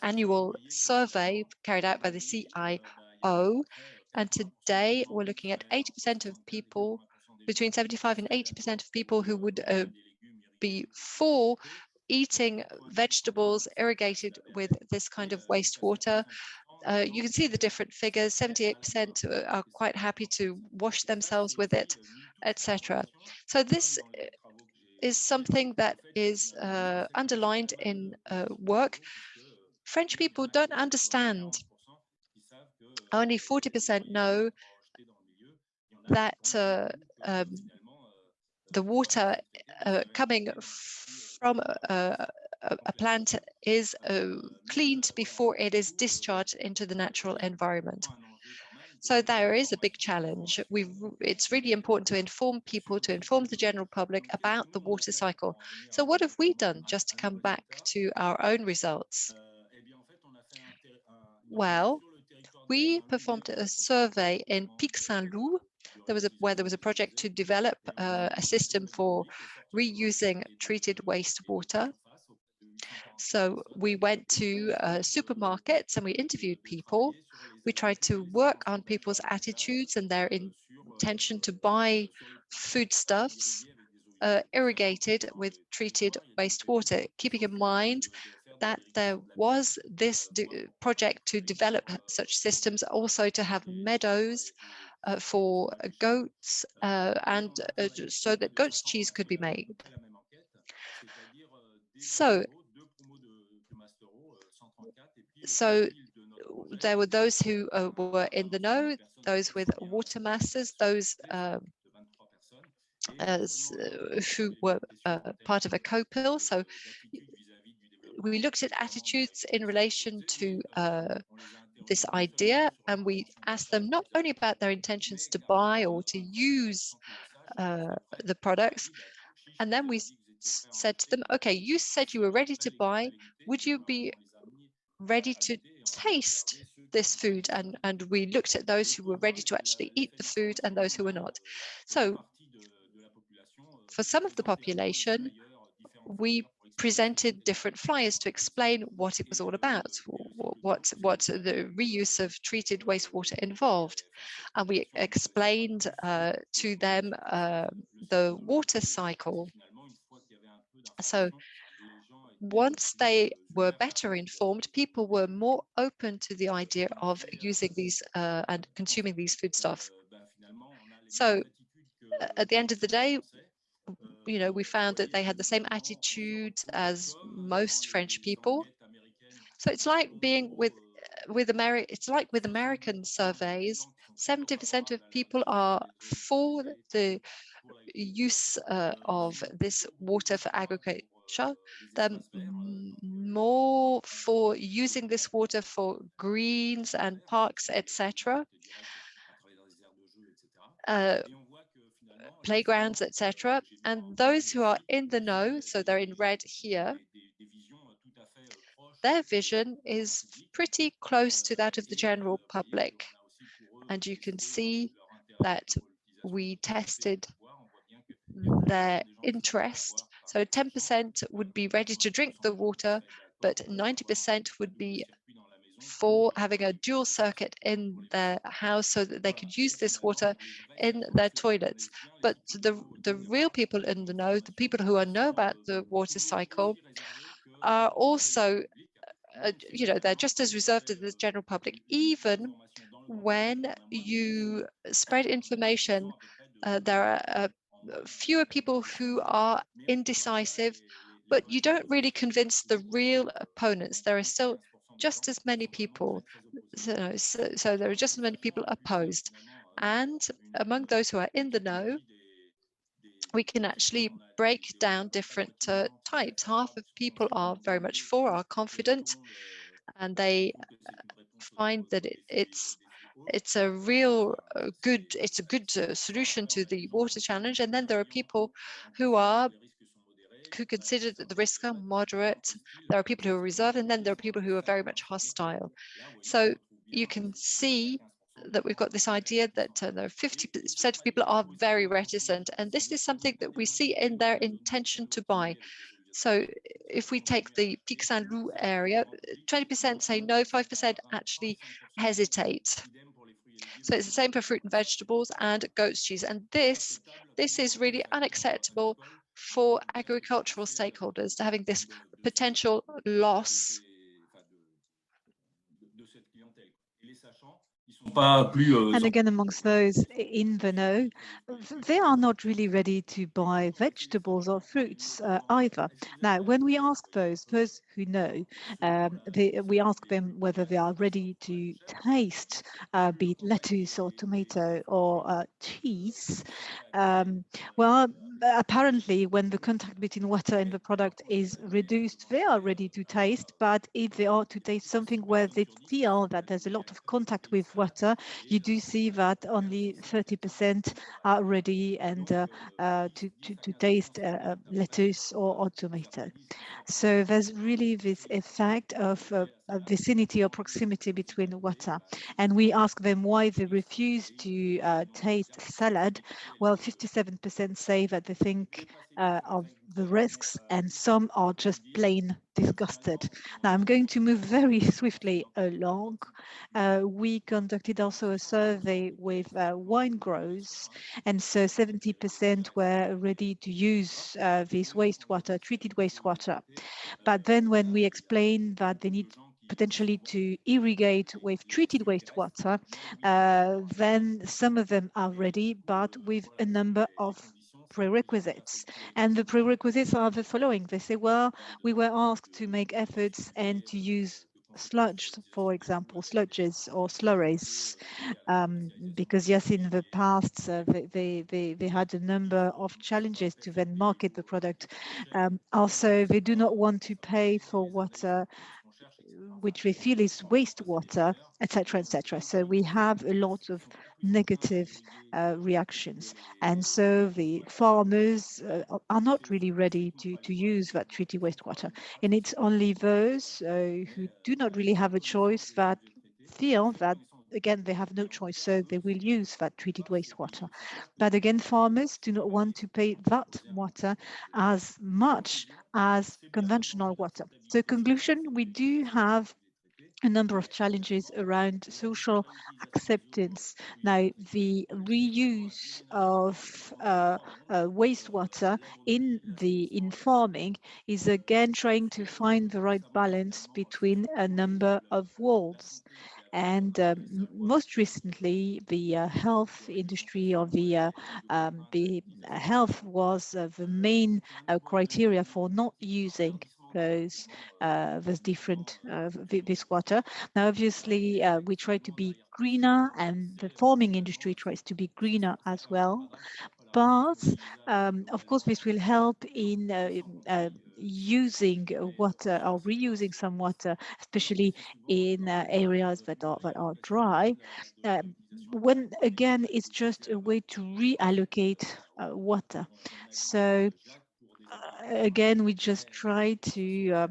annual survey carried out by the CIO, and today we're looking at 80% of people, between 75 and 80% of people who would be for eating vegetables irrigated with this kind of wastewater. You can see the different figures. 78% are quite happy to wash themselves with it, etc. So this is something that is underlined in work. French people don't understand. Only 40% know that the water coming from a plant is cleaned before it is discharged into the natural environment. So there is a big challenge. It's really important to inform people, to inform the general public about the water cycle. So what have we done, just to come back to our own results? Well, we performed a survey in Pic Saint-Loup. Where there was a project to develop a system for reusing treated wastewater. So we went to supermarkets and we interviewed people. We tried to work on people's attitudes and their intention to buy foodstuffs irrigated with treated wastewater, keeping in mind that there was this project to develop such systems, also to have meadows for goats and so that goat's cheese could be made. So there were those who were in the know, those with water masters, those who were part of a COPIL. So we looked at attitudes in relation to this idea, and we asked them not only about their intentions to buy or to use the products, and then we said to them, okay, you said you were ready to buy, would you be ready to taste this food? And we looked at those who were ready to actually eat the food and those who were not. So for some of the population, we presented different flyers to explain what it was all about, what the reuse of treated wastewater involved. And we explained to them the water cycle. So once they were better informed, people were more open to the idea of using these and consuming these foodstuffs. So at the end of the day, we found that they had the same attitude as most French people. So it's like being with American surveys. 70% of people are for the use of this water for agriculture. They're more for using this water for greens and parks, etc. Playgrounds, etc. And those who are in the know, so they're in red here, their vision is pretty close to that of the general public. And you can see that we tested their interest. So 10% would be ready to drink the water, but 90% would be for having a dual circuit in their house so that they could use this water in their toilets. But the real people in the know, the people who know about the water cycle, are also, you know, they're just as reserved to the general public. Even when you spread information, there are fewer people who are indecisive, but you don't really convince the real opponents. There are still just as many people, so there are just as many people opposed. And among those who are in the know, we can actually break down different types. Half of people are very much for, are confident, and they find that it's a real good solution to the water challenge. And then there are people who consider that the risks are moderate. There are people who are reserved, and then there are people who are very much hostile. So you can see that we've got this idea that there are 50% of people are very reticent, and this is something that we see in their intention to buy. So if we take the Pic Saint-Loup area, 20% say no, 5% actually hesitate. So it's the same for fruit and vegetables and goat's cheese. And this is really unacceptable for agricultural stakeholders, to having this potential loss. And again, amongst those in the know, they are not really ready to buy vegetables or fruits either. Now, when we ask those who know, we ask them whether they are ready to taste, be it lettuce or tomato or cheese. Well, apparently, when the contact between water and the product is reduced, they are ready to taste. But if they are to taste something where they feel that there's a lot of contact with water, you do see that only 30% are ready and to taste lettuce or tomato. So there's really this effect of a vicinity or proximity between water. And we ask them why they refuse to taste salad. Well, 57% say that they think of the risks, and some are just plain disgusted. Now, I'm going to move very swiftly along. We conducted also a survey with wine growers, and so 70% were ready to use this wastewater, treated wastewater. But then when we explained that they need potentially to irrigate with treated wastewater, then some of them are ready, but with a number of prerequisites. And the prerequisites are the following. They say, well, we were asked to make efforts and to use sludge, for example, sludges or slurries, because yes, in the past they had a number of challenges to then market the product. Also, they do not want to pay for water which we feel is wastewater, etc., etc. So we have a lot of negative reactions, and so the farmers are not really ready to use that treated wastewater. And it's only those who do not really have a choice that feel that, again, they have no choice, so they will use that treated wastewater. But again, farmers do not want to pay that water as much as conventional water. So conclusion, we do have a number of challenges around social acceptance. Now, the reuse of wastewater in farming is again trying to find the right balance between a number of worlds. And most recently, the health industry or the health was the main criteria for not using those different this water. Now, obviously, we try to be greener, and the farming industry tries to be greener as well. But of course, this will help in using water or reusing some water, especially in areas that are dry. When again, it's just a way to reallocate water. So again, we just try to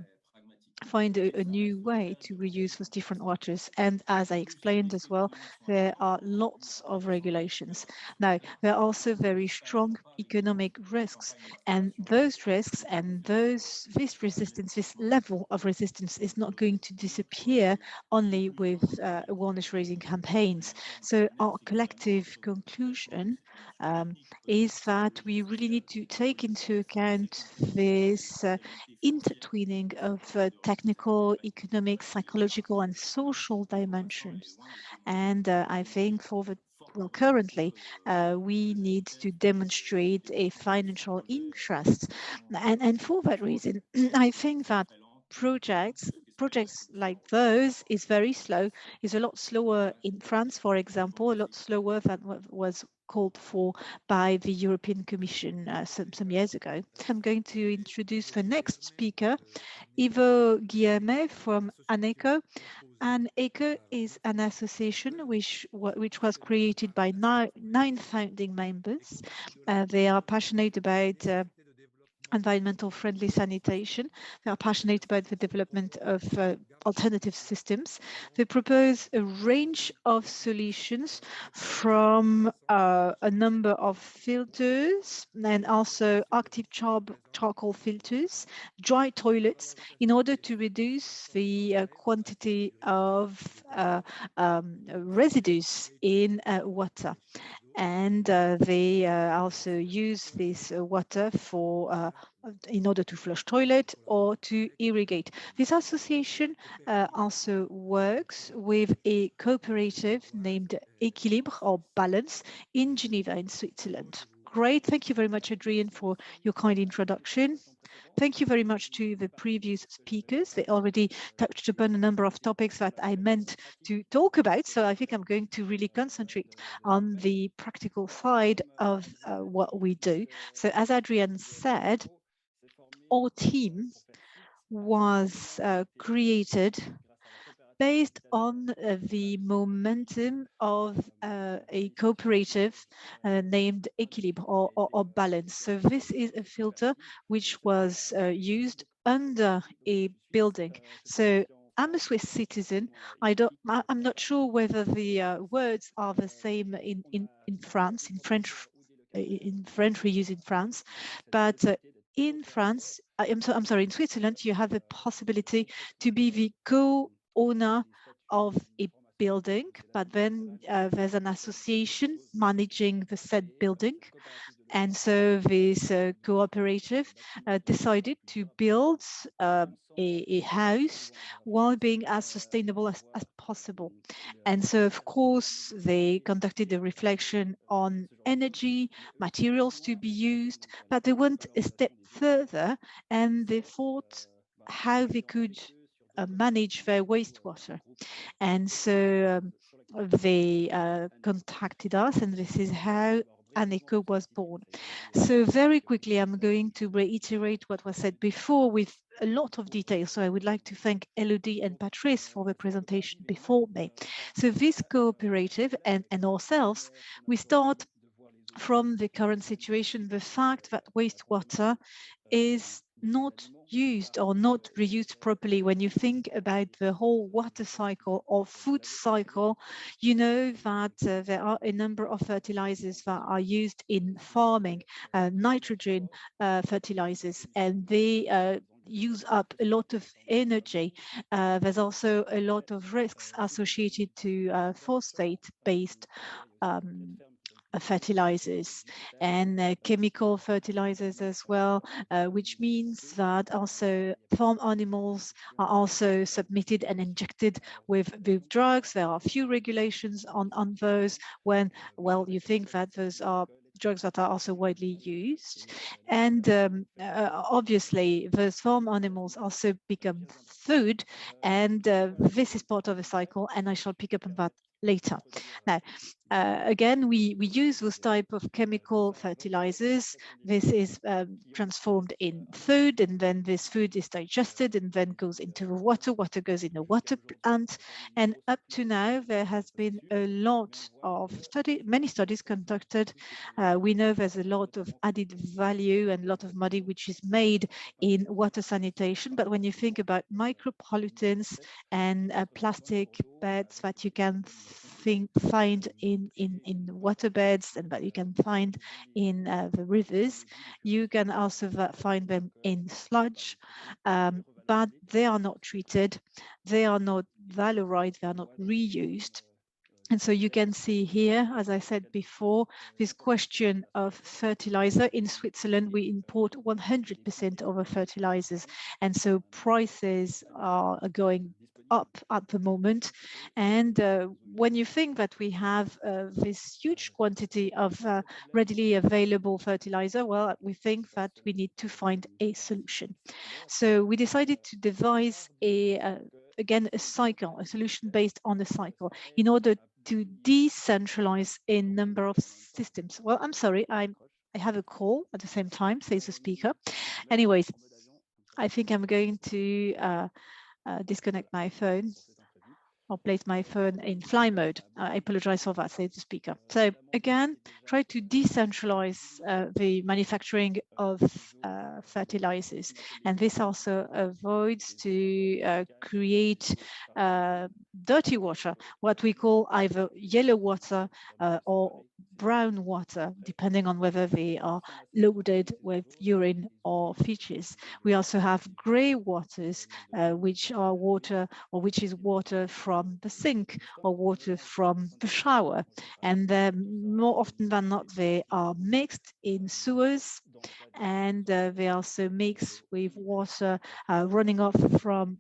find a new way to reuse those different waters. And as I explained as well, there are lots of regulations. Now, there are also very strong economic risks, and those risks and this resistance, this level of resistance is not going to disappear only with awareness raising campaigns. So our collective conclusion is that we really need to take into account this intertwining of technical, economic, psychological, and social dimensions. And I think currently, we need to demonstrate a financial interest. And for that reason, I think that projects like those is very slow, is a lot slower in France, for example, a lot slower than what was called for by the European Commission some years ago. I'm going to introduce the next speaker, Elodie Brelot from ANECO. ANECO is an association which was created by nine founding members. They are passionate about environmental friendly sanitation. They are passionate about the development of alternative systems. They propose a range of solutions from a number of filters and also active charcoal filters, dry toilets, in order to reduce the quantity of residues in water. And they also use this water for in order to flush toilet or to irrigate. This association also works with a cooperative named Équilibre or Balance in Geneva in Switzerland. Great, thank you very much, Adrian, for your kind introduction. Thank you very much to the previous speakers. They already touched upon a number of topics that I meant to talk about. So I think I'm going to really concentrate on the practical side of what we do. So as Adrian said, our team was created based on the momentum of a cooperative named Équilibre or Balance. So this is a filter which was used under a building. So I'm a Swiss citizen. I'm not sure whether the words are the same in France, in French we use in France, but in France, I'm sorry, in Switzerland, you have the possibility to be the co-owner of a building, but then there's an association managing the said building. And so this cooperative decided to build a house while being as sustainable as possible. And so, of course, they conducted a reflection on energy, materials to be used, but they went a step further and they thought how they could manage their wastewater. And so they contacted us, and this is how ANECO was born. So very quickly, I'm going to reiterate what was said before with a lot of detail. So I would like to thank Elodie and Patrice for the presentation before me. So this cooperative and ourselves, we start from the current situation, the fact that wastewater is not used or not reused properly. When you think about the whole water cycle or food cycle, you know that there are a number of fertilizers that are used in farming, nitrogen fertilizers, and they use up a lot of energy. There's also a lot of risks associated to phosphate-based fertilizers and chemical fertilizers as well, which means that also farm animals are also submitted and injected with drugs. There are few regulations on those when, well, you think that those are drugs that are also widely used. And obviously, those farm animals also become food, and this is part of a cycle, and I shall pick up on that later. Now, again, we use those type of chemical fertilizers. This is transformed in food, and then this food is digested and then goes into the water. Water goes in the water plant. And up to now, there has been a lot of many studies conducted. We know there's a lot of added value and a lot of money which is made in water sanitation. But when you think about micropollutants and plastic beds that you can find in water beds and that you can find in the rivers, you can also find them in sludge, but they are not treated, they are not valorized, they are not reused. And so you can see here, as I said before, this question of fertilizer. In Switzerland, we import 100% of our fertilizers. And so prices are going up at the moment. And when you think that we have this huge quantity of readily available fertilizer, well, we think that we need to find a solution. So we decided to devise again, a cycle, a solution based on a cycle in order to decentralize a number of systems. Well, I'm sorry, I have a call at the same time, says the speaker. Anyways, I think I'm going to disconnect my phone or place my phone in fly mode. I apologize for that, says the speaker. So again, try to decentralize the manufacturing of fertilizers. And this also avoids to create dirty water, what we call either yellow water or brown water, depending on whether they are loaded with urine or feces. We also have gray waters, which are water, or which is water from the sink or water from the shower. And more often than not, they are mixed in sewers, and they also mix with water running off from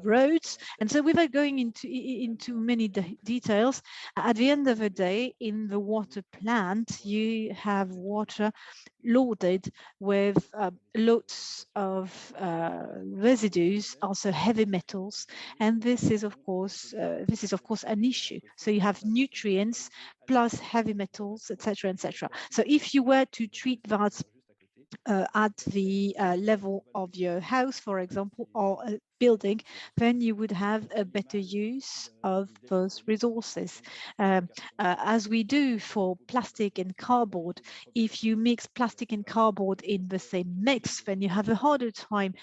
roads. And so without going into many details, at the end of the day, in the water plant, you have water loaded with lots of residues, also heavy metals, and this is of course an issue. So you have nutrients plus heavy metals, etc., etc. So if you were to treat that at the level of your house, for example, or a building, then you would have a better use of those resources. As we do for plastic and cardboard, if you mix plastic and cardboard in the same mix, then you have a harder time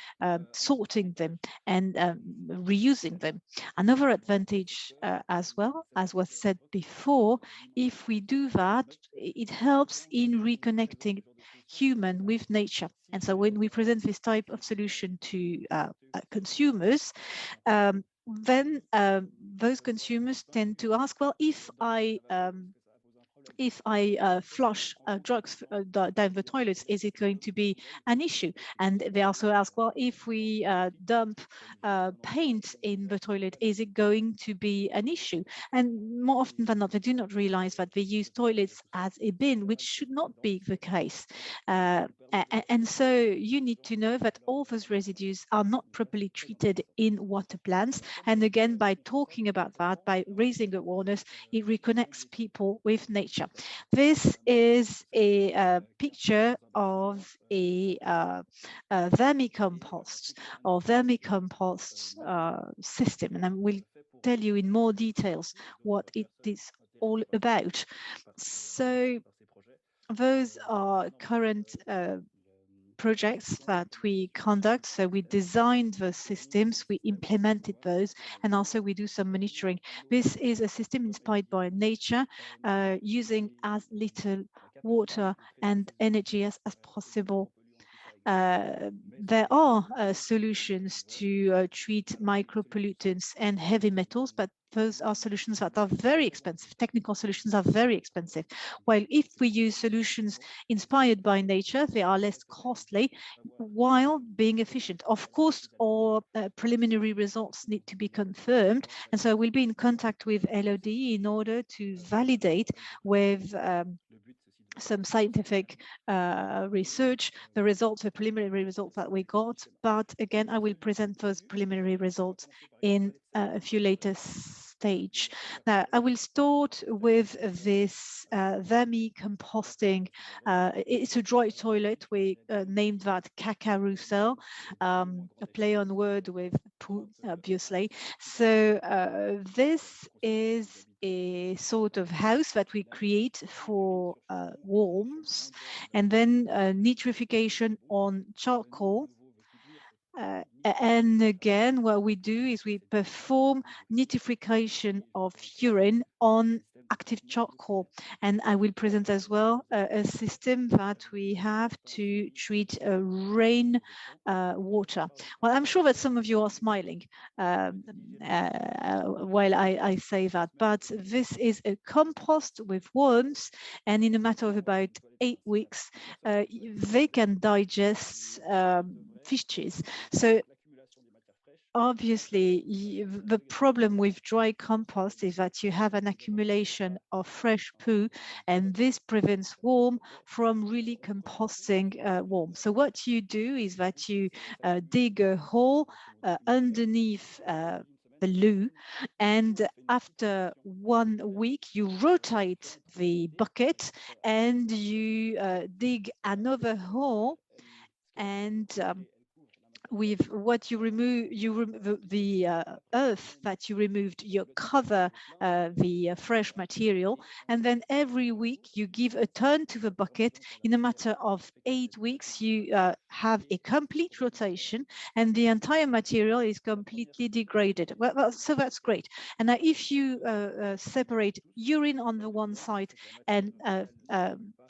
sorting them and reusing them. Another advantage as well, as was said before, if we do that, it helps in reconnecting human with nature. And so when we present this type of solution to consumers, then those consumers tend to ask, well, if I flush drugs down the toilets, is it going to be an issue? And they also ask, well, if we dump paint in the toilet, is it going to be an issue? And more often than not, they do not realize that they use toilets as a bin, which should not be the case. And so you need to know that all those residues are not properly treated in water plants. And again, by talking about that, by raising awareness, it reconnects people with nature. This is a picture of a vermicompost or vermicompost system, and I will tell you in more details what it is all about. So those are current projects that we conduct. So we designed those systems, we implemented those, and also we do some monitoring. This is a system inspired by nature, using as little water and energy as possible. There are solutions to treat micropollutants and heavy metals, but those are solutions that are very expensive. Technical solutions are very expensive. While if we use solutions inspired by nature, they are less costly while being efficient. Of course, our preliminary results need to be confirmed. And so we'll be in contact with Elodie in order to validate with some scientific research, the preliminary results that we got. But again, I will present those preliminary results in a few later stage. Now, I will start with this vermicomposting. It's a dry toilet. We named that carousel, a play on word with poo, obviously. So this is a sort of house that we create for worms, and then nitrification on charcoal. And again, what we do is we perform nitrification of urine on active charcoal. And I will present as well a system that we have to treat rain water. Well, I'm sure that some of you are smiling while I say that, but this is a compost with worms, and in a matter of about 8 weeks, they can digest fishes. So obviously, the problem with dry compost is that you have an accumulation of fresh poo, and this prevents worm from really composting worm. So what you do is that you dig a hole underneath the loo, and after 1 week you rotate the bucket and you dig another hole, and with what you remove, the earth that you removed, you cover the fresh material, and then every week you give a turn to the bucket. In a matter of 8 weeks, you have a complete rotation, and the entire material is completely degraded. Well, so that's great. And now, if you separate urine on the one side and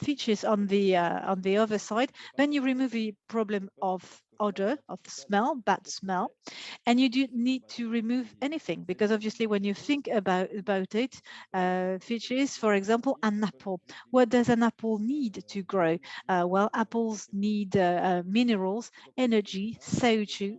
features on the other side, then you remove the problem of odor, of smell, bad smell, and you don't need to remove anything, because obviously when you think about it, features, for example, an apple. What does an apple need to grow? Well, apples need minerals, energy, CO2,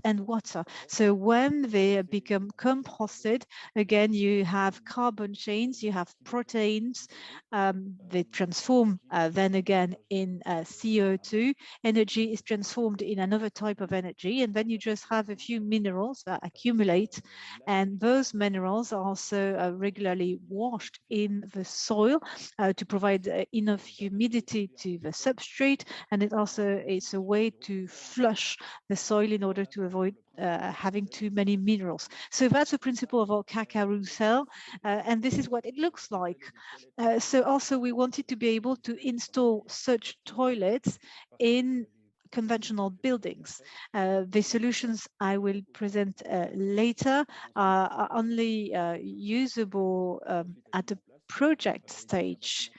and water. So when they become composted, again, you have carbon chains, you have proteins, they transform then again in CO2. Energy is transformed in another type of energy, and then you just have a few minerals that accumulate, and those minerals are also regularly washed in the soil to provide enough humidity to the substrate, and it's a way to flush the soil in order to avoid having too many minerals. So that's the principle of our carousel, and this is what it looks like. So also we wanted to be able to install such toilets in conventional buildings. The solutions I will present later are only usable at the project stage.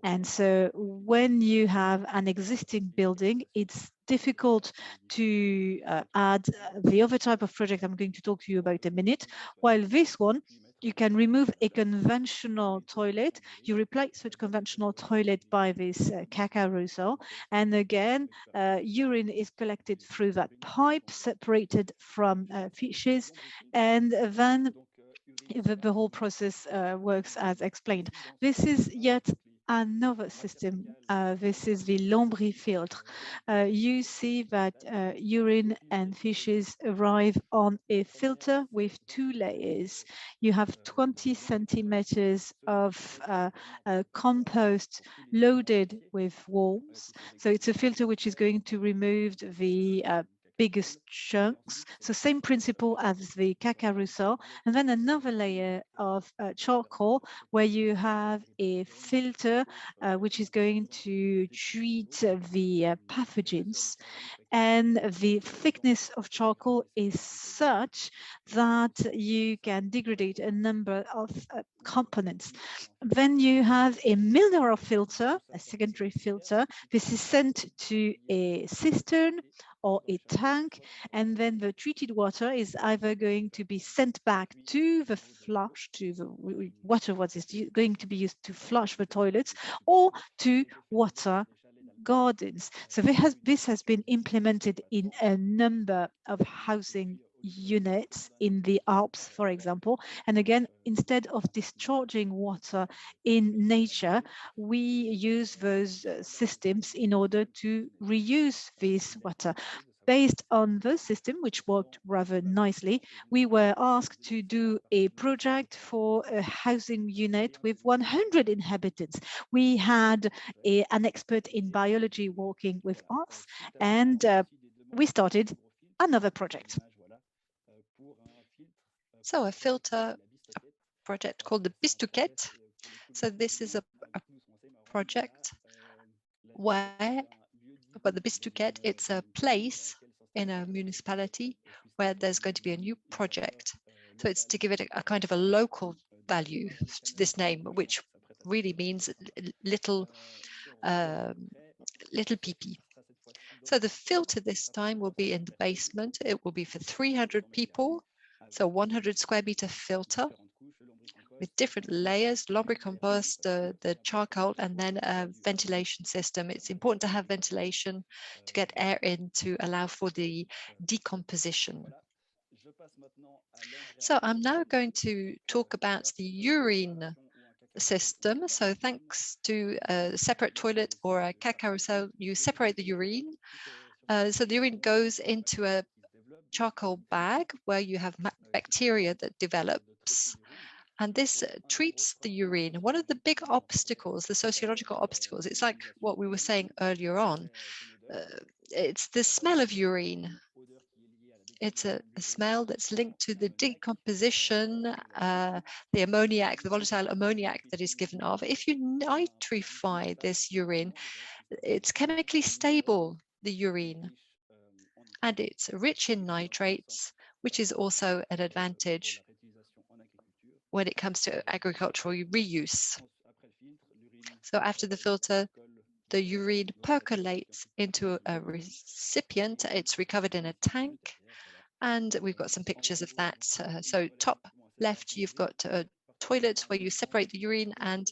And so when you have an existing building, it's difficult to add the other type of project I'm going to talk to you about in a minute, while this one, you can remove a conventional toilet, you replace such conventional toilet by this carousel, and again, urine is collected through that pipe, separated from fishes, and then the whole process works as explained. This is yet another system. This is the lombrifiltre. You see that urine and fishes arrive on a filter with 2 layers. You have 20 centimeters of compost loaded with worms. So it's a filter which is going to remove the biggest chunks. So same principle as the carousel, and then another layer of charcoal where you have a filter which is going to treat the pathogens. And the thickness of charcoal is such that you can degrade a number of components. Then you have a mineral filter, a secondary filter. This is sent to a cistern or a tank, and then the treated water is either going to be sent back to the flush, to the water what is going to be used to flush the toilets, or to water gardens. So this has been implemented in a number of housing units in the Alps, for example. And again, instead of discharging water in nature, we use those systems in order to reuse this water. based on the system, which worked rather nicely, we were asked to do a project for a housing unit with 100 inhabitants. We had an expert in biology working with us, and we started another project. So a filter, a project called the Bistouquet. So this is a project where, but the Bistouquet, it's a place in a municipality where there's going to be a new project. So it's to give it a kind of a local value to this name, which really means little pee-pee. So the filter this time will be in the basement. It will be for 300 people. So 100 square meter filter with different layers, lombricompost, the charcoal, and then a ventilation system. It's important to have ventilation to get air in to allow for the decomposition. So I'm now going to talk about the urine system. So thanks to a separate toilet or a carousel, you separate the urine. So the urine goes into a charcoal bag where you have bacteria that develops. And this treats the urine. One of the big obstacles, the sociological obstacles, it's like what we were saying earlier on. It's the smell of urine. It's a smell that's linked to the decomposition, the ammoniac, the volatile ammoniac that is given off. If you nitrify this urine, it's chemically stable, the urine, and it's rich in nitrates, which is also an advantage when it comes to agricultural reuse. So after the filter, the urine percolates into a recipient. It's recovered in a tank, and we've got some pictures of that. So top left, you've got a toilet where you separate the urine and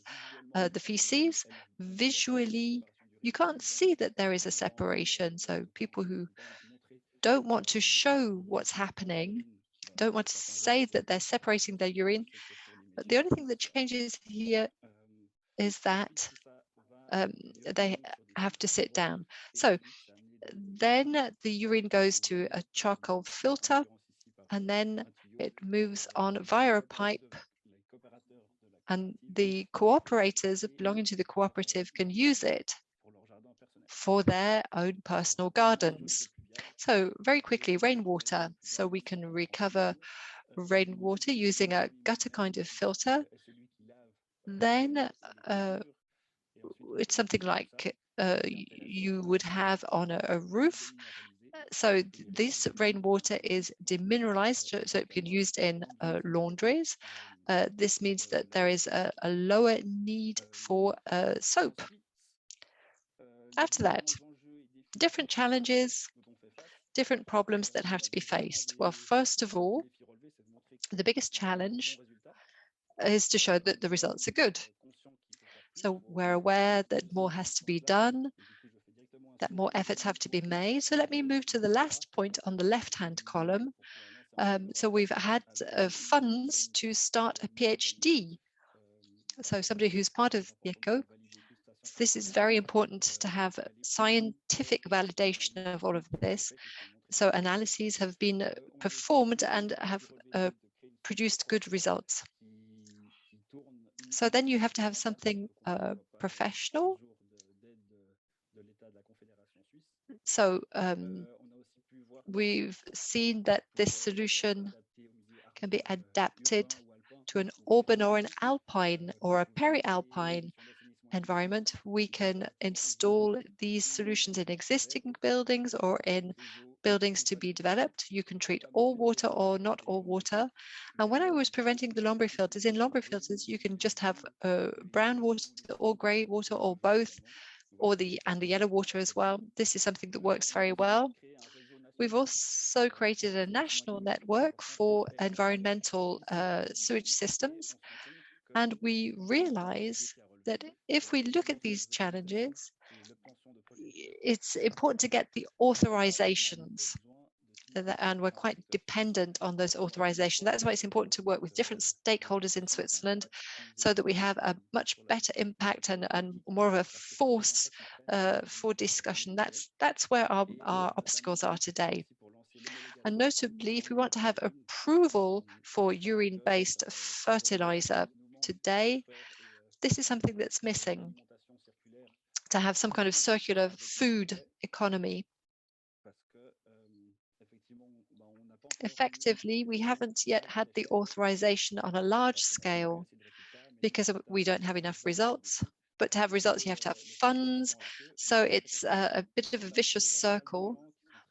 the feces. Visually, you can't see that there is a separation. So people who don't want to show what's happening, don't want to say that they're separating their urine, but the only thing that changes here is that they have to sit down. So then the urine goes to a charcoal filter, and then it moves on via a pipe, and the cooperators belonging to the cooperative can use it for their own personal gardens. So very quickly, rainwater. So we can recover rainwater using a gutter kind of filter. Then it's something like you would have on a roof. So this rainwater is demineralized, so it can be used in laundries. This means that there is a lower need for soap. After that, different challenges, different problems that have to be faced. Well, first of all, the biggest challenge is to show that the results are good. So we're aware that more has to be done, that more efforts have to be made. So let me move to the last point on the left-hand column. So we've had funds to start a PhD. So somebody who's part of the ECO. This is very important to have scientific validation of all of this. So analyses have been performed and have produced good results. So then you have to have something professional. So we've seen that this solution can be adapted to an urban or an alpine or a peri-alpine environment. We can install these solutions in existing buildings or in buildings to be developed. You can treat all water or not all water. And when I was preventing the lombre filters, in lombre filters, you can just have brown water or grey water or both, or the yellow water as well. This is something that works very well. We've also created a national network for environmental sewage systems. And we realize that if we look at these challenges, it's important to get the authorizations. and we're quite dependent on those authorizations. That's why it's important to work with different stakeholders in Switzerland so that we have a much better impact and more of a force for discussion. That's where our obstacles are today. And notably, if we want to have approval for urine-based fertiliser today, this is something that's missing, to have some kind of circular food economy. Effectively, we haven't yet had the authorization on a large scale because we don't have enough results. But to have results, you have to have funds. So it's a bit of a vicious circle.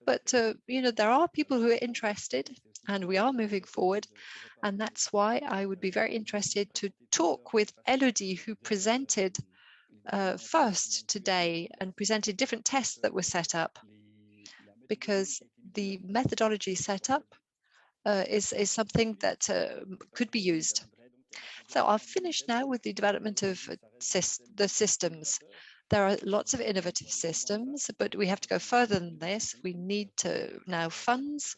But, you know, there are people who are interested and we are moving forward. And that's why I would be very interested to talk with Elodie, who presented first today and presented different tests that were set up, because the methodology set up is something that could be used. So I'll finish now with the development of the systems. There are lots of innovative systems, but we have to go further than this. We need to now funds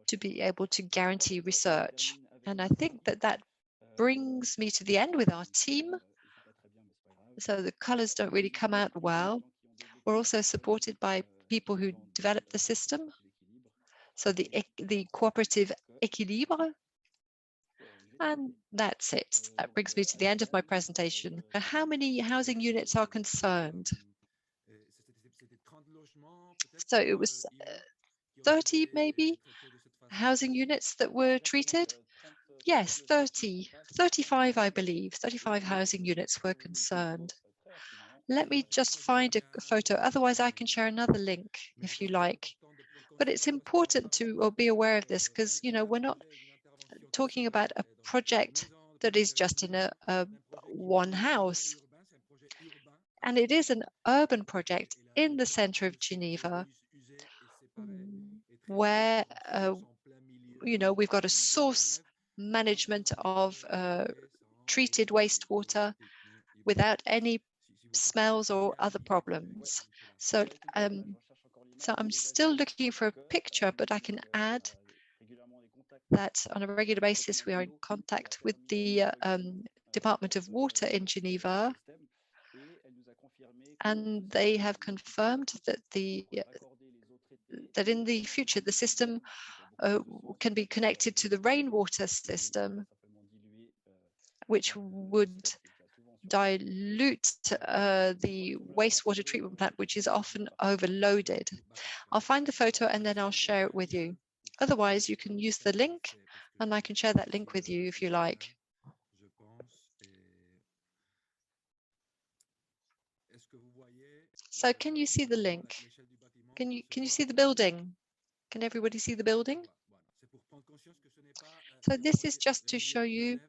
to be able to guarantee research. And I think that that brings me to the end with our team. So the colors don't really come out well. We're also supported by people who developed the system. So the cooperative équilibre. And that's it. That brings me to the end of my presentation. How many housing units are concerned? So it was 30 maybe housing units that were treated. Yes, 30, 35, I believe, 35 housing units were concerned. Let me just find a photo. Otherwise, I can share another link if you like. But it's important to be aware of this because, you know, we're not talking about a project that is just in a one house. And it is an urban project in the center of Geneva where, you know, we've got a source management of treated wastewater without any smells or other problems. So, so I'm still looking for a picture, but I can add that on a regular basis, we are in contact with the Department of Water in Geneva, and they have confirmed that that in the future, the system can be connected to the rainwater system, which would dilute the wastewater treatment plant, which is often overloaded. I'll find the photo and then I'll share it with you. Otherwise, you can use the link and I can share that link with you if you like. So can you see the link? Can you see the building? Can everybody see the building? So this is just to show you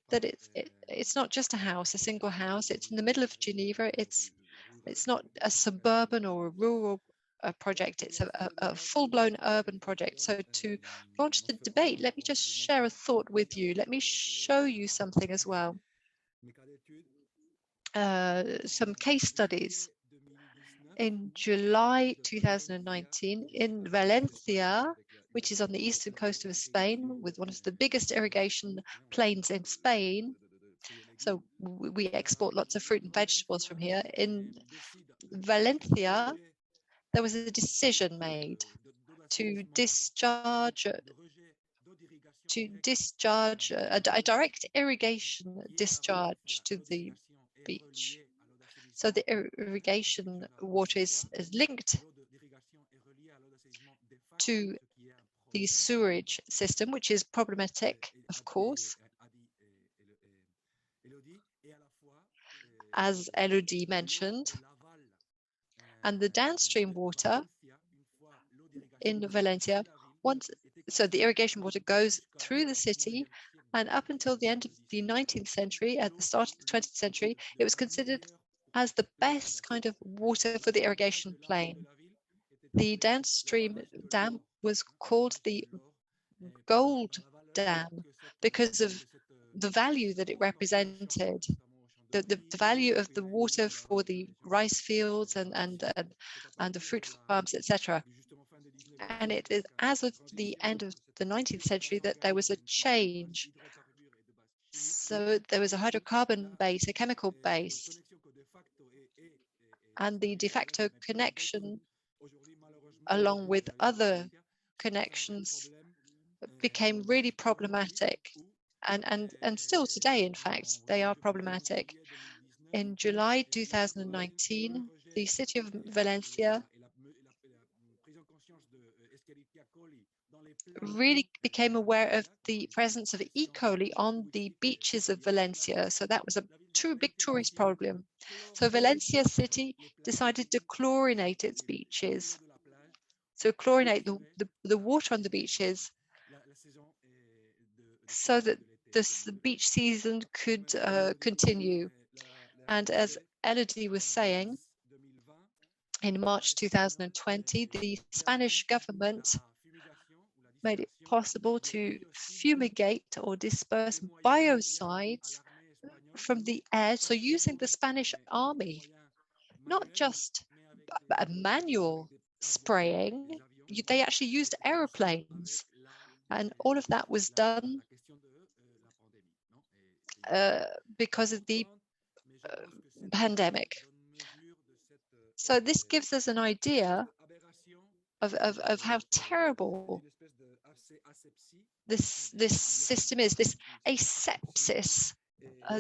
that it's not just a house, a single house. It's in the middle of Geneva. It's not a suburban or a rural project. It's a full-blown urban project. So to launch the debate, let me just share a thought with you. Let me show you something as well. Some case studies. In July 2019, in Valencia, which is on the eastern coast of Spain, with one of the biggest irrigation plains in Spain. So we export lots of fruit and vegetables from here. In Valencia, there was a decision made to discharge a direct irrigation discharge to the beach. So the irrigation water is linked to the sewerage system, which is problematic, of course, as Elodie mentioned. And the downstream water in Valencia, so the irrigation water goes through the city, and up until the end of the 19th century, at the start of the 20th century, it was considered as the best kind of water for the irrigation plain. The downstream dam was called the Gold Dam because of the value that it represented, the value of the water for the rice fields and the fruit farms, etc. And it is as of the end of the 19th century that there was a change. So there was a hydrocarbon base, a chemical base, and the de facto connection, along with other connections, became really problematic. And still today, in fact, they are problematic. In July 2019, the city of Valencia really became aware of the presence of E. coli on the beaches of Valencia. So that was a big tourist problem. So Valencia city decided to chlorinate its beaches. So chlorinate the water on the beaches so that the beach season could continue. And as Elodie was saying, in March 2020, the Spanish government made it possible to fumigate or disperse biocides from the air. So using the Spanish army, not just a manual spraying, they actually used aeroplanes. And all of that was done because of the pandemic. So this gives us an idea of how terrible this system is, this asepsis,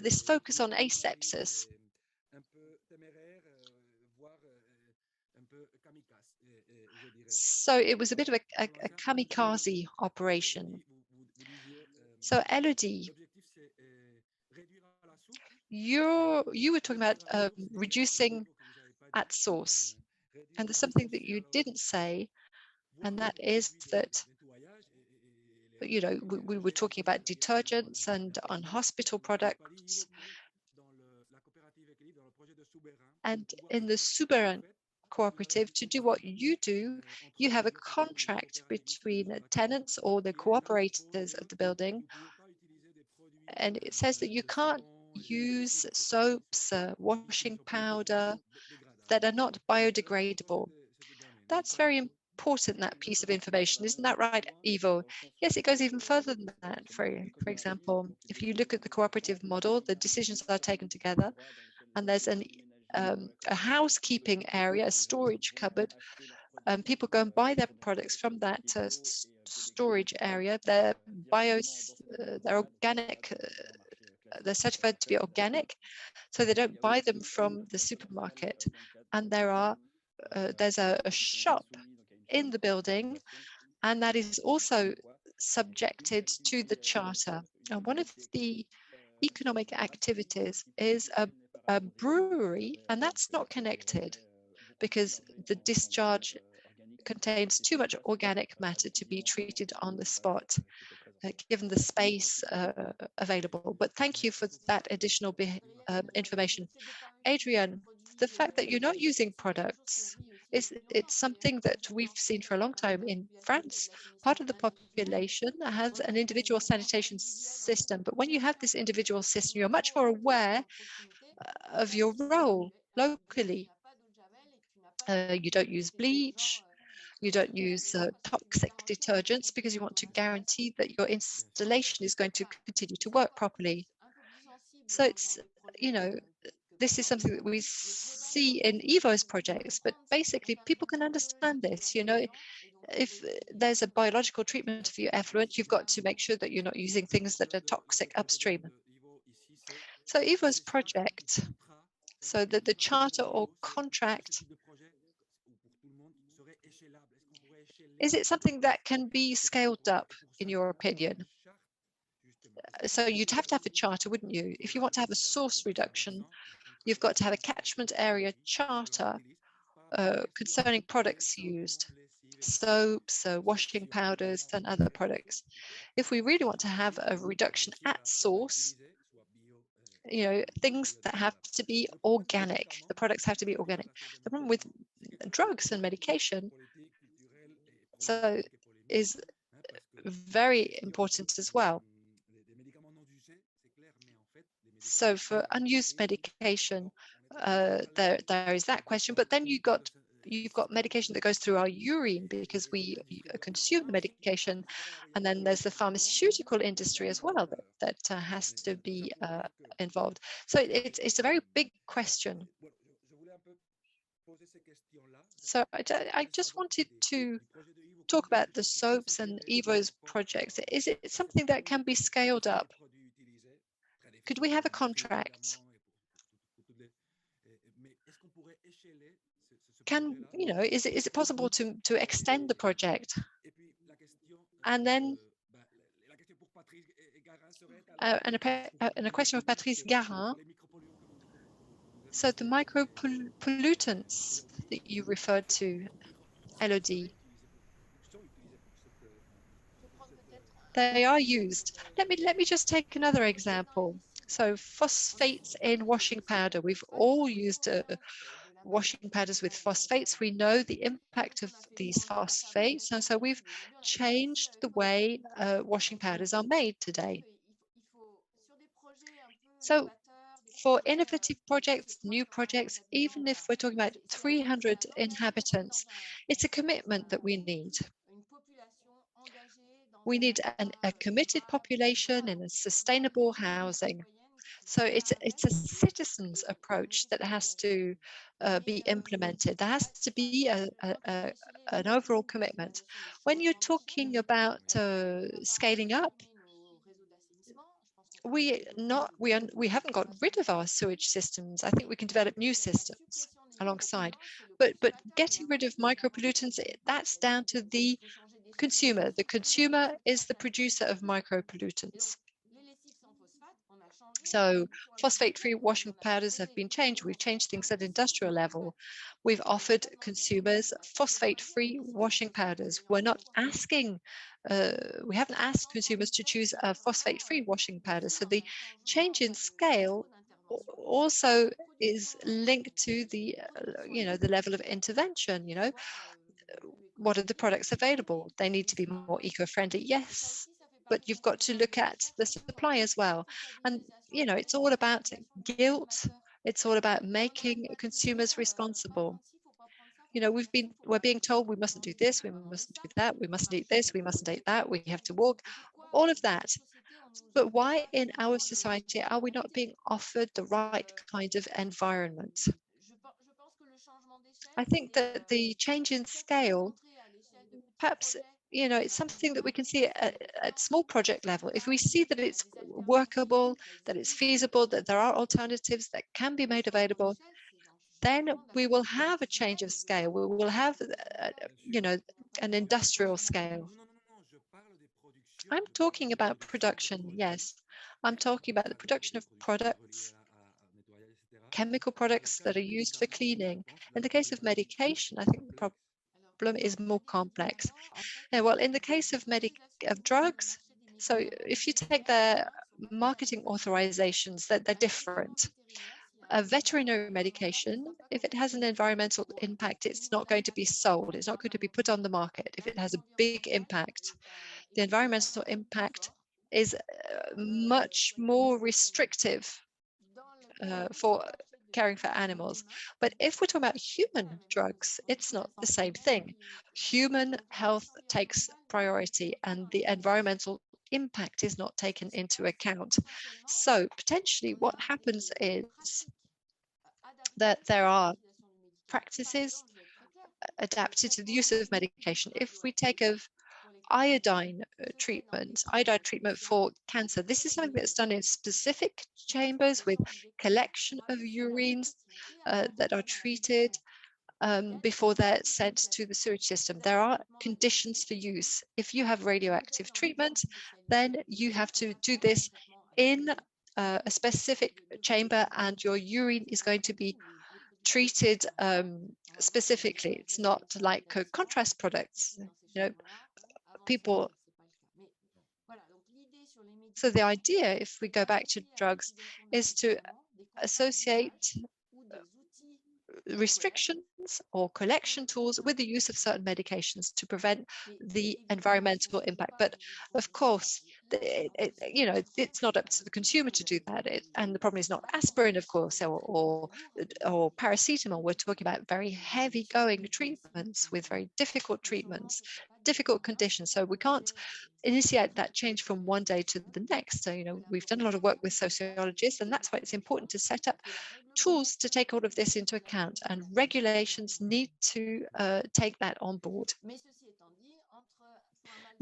this focus on asepsis. So it was a bit of a kamikaze operation. So Elodie, you were talking about reducing at source, and there's something that you didn't say, and that is that, you know, we were talking about detergents and on hospital products, and in the Souverain cooperative, to do what you do, you have a contract between tenants or the cooperators of the building, and it says that you can't use soaps, washing powder that are not biodegradable. That's very important, that piece of information. Isn't that right, Ivo? Yes, it goes even further than that. For example, if you look at the cooperative model, the decisions are taken together, and there's a housekeeping area, a storage cupboard. People go and buy their products from that storage area. They're organic, they're certified to be organic, so they don't buy them from the supermarket. And there's a shop in the building, and that is also subjected to the charter. And one of the economic activities is a brewery, and that's not connected because the discharge contains too much organic matter to be treated on the spot, given the space available. But thank you for that additional information. Adrian, the fact that you're not using products, it's something that we've seen for a long time in France. Part of the population has an individual sanitation system, but when you have this individual system, you're much more aware of your role locally. You don't use bleach, you don't use toxic detergents because you want to guarantee that your installation is going to continue to work properly. So it's, you know, this is something that we see in Ivo's projects, but basically people can understand this. You know, if there's a biological treatment of your effluent, you've got to make sure that you're not using things that are toxic upstream. So Ivo's project, so that the charter or contract, is it something that can be scaled up, in your opinion? So you'd have to have a charter, wouldn't you? If you want to have a source reduction, you've got to have a catchment area charter concerning products used, soaps, washing powders, and other products. If we really want to have a reduction at source, you know, things that have to be organic, the products have to be organic. The problem with drugs and medication is very important as well. So for unused medication, there is that question, but then you you've got medication that goes through our urine because we consume the medication, and then there's the pharmaceutical industry as well that has to be involved. So it's a very big question. So I just wanted to talk about the SOAPs and EVO's projects. Is it something that can be scaled up? Could we have a contract? Is it possible to extend the project? And then and a question of Patrice Garin. So the micropollutants that you referred to, Elodie, they are used. Let me just take another example. So phosphates in washing powder. We've all used washing powders with phosphates. We know the impact of these phosphates, and so we've changed the way washing powders are made today. So for innovative projects, new projects, even if we're talking about 300 inhabitants, it's a commitment that we need. We need a committed population and a sustainable housing. So it's a citizens approach that has to be implemented. There has to be an overall commitment. When you're talking about scaling up, we haven't got rid of our sewage systems. I think we can develop new systems alongside. But getting rid of micropollutants, that's down to the consumer. The consumer is the producer of micropollutants. So phosphate-free washing powders have been changed. We've changed things at industrial level. We've offered consumers phosphate-free washing powders. We're not asking, we haven't asked consumers to choose a phosphate-free washing powder. So the change in scale also is linked to the, the level of intervention. What are the products available? They need to be more eco-friendly, yes, but you've got to look at the supply as well. And, it's all about guilt. It's all about making consumers responsible. We're being told we mustn't do this, we mustn't do that, we mustn't eat this, we mustn't eat that, we have to walk, all of that. But why in our society are we not being offered the right kind of environment? I think that the change in scale, perhaps, it's something that we can see at small project level. If we see that it's workable, that it's feasible, that there are alternatives that can be made available, then we will have a change of scale. We will have, an industrial scale. I'm talking about production, yes. I'm talking about the production of products, chemical products that are used for cleaning. In the case of medication, I think the problem is more complex. Now, well, in the case of drugs, so if you take their marketing authorizations, they're different. A veterinary medication, if it has an environmental impact, it's not going to be sold. It's not going to be put on the market. If it has a big impact, the environmental impact is much more restrictive for caring for animals. But if we're talking about human drugs, it's not the same thing. Human health takes priority and the environmental impact is not taken into account. So potentially what happens is that there are practices adapted to the use of medication. If we take of iodine treatment for cancer, this is something that's done in specific chambers with collection of urines that are treated before they're sent to the sewage system. There are conditions for use. If you have radioactive treatment, then you have to do this in a specific chamber and your urine is going to be treated specifically. It's not like contrast products, people. So the idea, if we go back to drugs, is to associate restrictions or collection tools with the use of certain medications to prevent the environmental impact. But of course, you know, it's not up to the consumer to do that. And the problem is not aspirin, of course, or paracetamol. We're talking about very heavy going treatments with very difficult treatments, difficult conditions. So we can't initiate that change from one day to the next. So, you know, we've done a lot of work with sociologists, and that's why it's important to set up tools to take all of this into account, and regulations need to take that on board.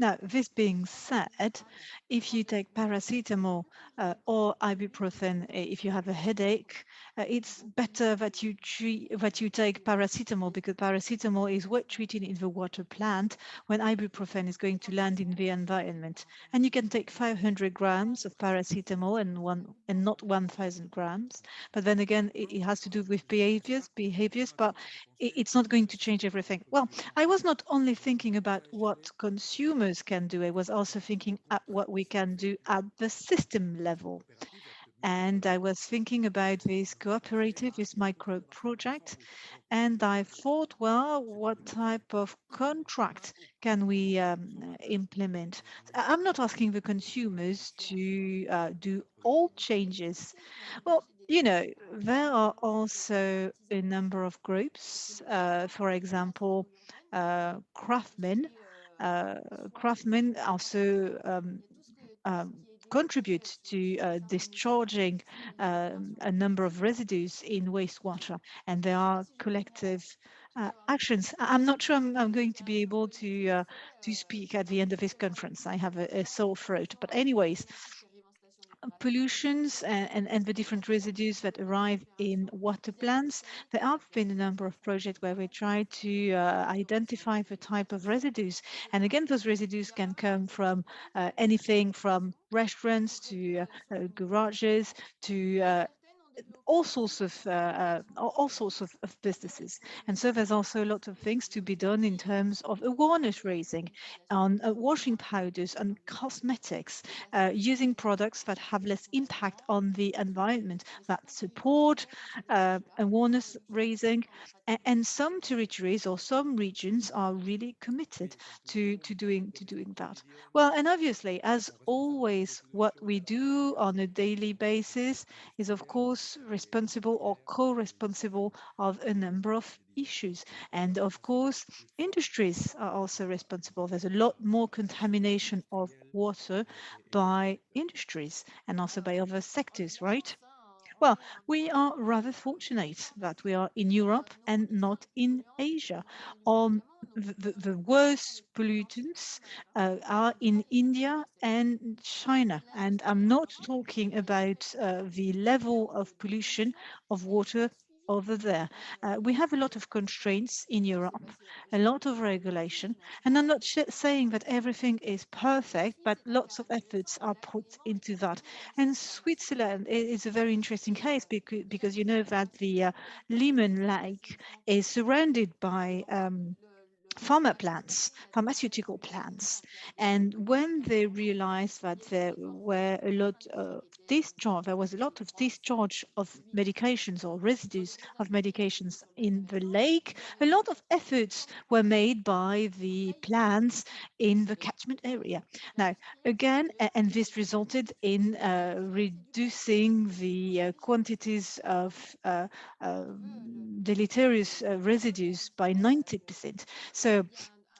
Now, this being said, if you take paracetamol or ibuprofen, if you have a headache, it's better that you take paracetamol, because paracetamol is wet treated in the water plant when ibuprofen is going to land in the environment. And you can take 500 grams of paracetamol and not 1,000 grams. But then again, it has to do with behaviors, but it's not going to change everything. Well, I was not only thinking about what consumers can do, I was also thinking at what we can do at the system level. And I was thinking about this cooperative, this micro project, and I thought, well, what type of contract can we implement? I'm not asking the consumers to do all changes. Well, you know, there are also a number of groups, for example, craftsmen. Craftsmen also contribute to discharging a number of residues in wastewater, and there are collective actions. I'm not sure I'm going to be able to speak at the end of this conference. I have a sore throat, but anyways, pollutions and the different residues that arrive in water plants. There have been a number of projects where we try to identify the type of residues. And again, those residues can come from anything from restaurants to garages to all sorts of businesses. And so there's also a lot of things to be done in terms of awareness raising on washing powders and cosmetics, using products that have less impact on the environment, that support awareness raising. And some territories or some regions are really committed to doing that. Well, and obviously, as always, what we do on a daily basis is, of course, responsible or co-responsible of a number of issues. And of course, industries are also responsible. There's a lot more contamination of water by industries and also by other sectors, right? Well, we are rather fortunate that we are in Europe and not in Asia. The worst pollutants are in India and China. And I'm not talking about the level of pollution of water over there. We have a lot of constraints in Europe, a lot of regulation, and I'm not saying that everything is perfect, but lots of efforts are put into that. And Switzerland is a very interesting case because you know that the Leman Lake is surrounded by pharmaceutical plants. And when they realized that there were a lot of discharge, there was a lot of discharge of medications or residues of medications in the lake, a lot of efforts were made by the plants in the catchment area. Now, again, and this resulted in reducing the quantities of deleterious residues by 90%. So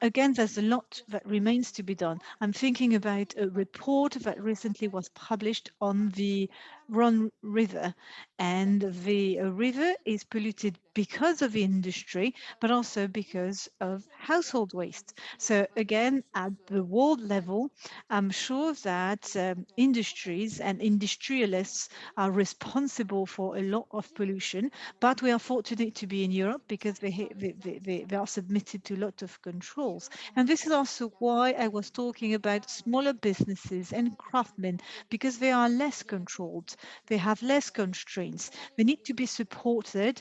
again, there's a lot that remains to be done. I'm thinking about a report that recently was published on the Rhône River, and the river is polluted because of industry, but also because of household waste. So again, at the world level, I'm sure that industries and industrialists are responsible for a lot of pollution, but we are fortunate to be in Europe because they are submitted to a lot of controls. And this is also why I was talking about smaller businesses and craftsmen, because they are less controlled, they have less constraints, they need to be supported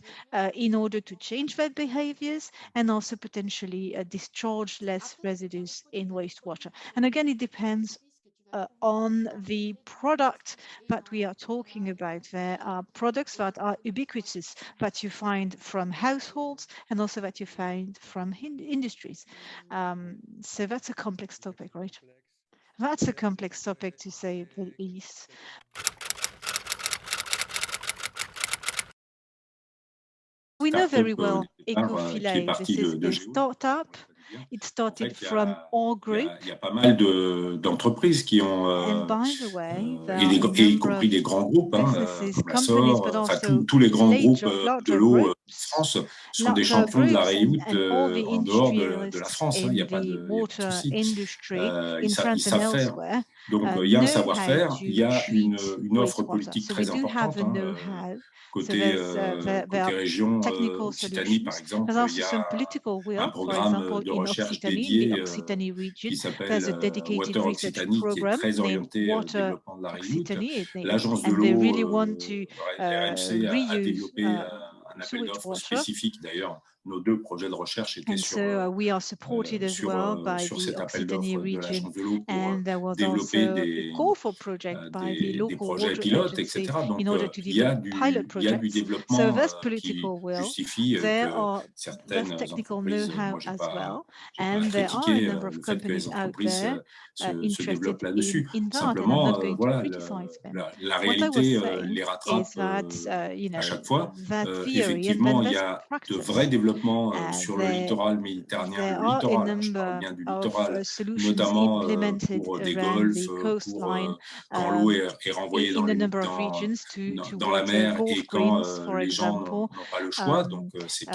in order to change their behaviors and also potentially discharge less residues in wastewater. And again, it depends on the product that we are talking about. There are products that are ubiquitous that you find from households and also that you find from industries. So that's a complex topic, right? That's a complex topic, to say the least. We know very well Ecofilet. This is a startup. It started from our group. Il y a pas mal d'entreprises qui ont, And by the way, there et are a y number compris of des grands groupes, businesses, comme la companies, SOR, but enfin also tous les grands groupes de larger l'eau de groups, France sont des larger champions de la groups, REUT and all the en dehors de la industrialists France. Il n'y in a pas the de water souci. industry in Ils France and savent faire. elsewhere Donc il y a un know how savoir-faire, il y to a treat une offre wastewater. politique So we très do have importante. a know-how. So Côté, there are région technical Occitanie, par solutions. exemple, There's il y also some a political will. un For programme example, de in recherche Occitanie, in the dédié Occitanie region, qui s'appelle there's a dedicated Water research Occitanie, qui est program très named orienté Water développement de la REUT. Occitanie, L'agence de and they l'eau, really want to RMC, a reuse développé un appel sewage d'offres water. spécifique. D'ailleurs, nos deux projets de recherche étaient And so we are supported as well by the cet appel Occitanie d'offres de region, l'agence de l'eau pour and there was développer also a call for project by the des local projets water pilotes, agency etc. Donc, in order to il y a develop pilot il y a du projects. So développement there's qui political will, justifie there's que certaines technical entreprises, know-how moi, j'ai as pas well, pas and there are a critiqué number of le fait que les companies out entreprises there se interested développent là-dessus. in that, and I'm Simplement, not going to voilà, criticize them. la What I was réalité saying les is rattrape that, à chaque fois. that theory and Effectivement, then il y there's a de vrais practice. développements sur le littoral méditerranéen, There le are a littoral, je parle number bien du of littoral, solutions notamment implemented pour des around golfs, the pour coastline quand l'eau est renvoyée in a number of regions dans la towards mer Gulf et quand Greens, for les gens example. n'ont pas le choix. Donc,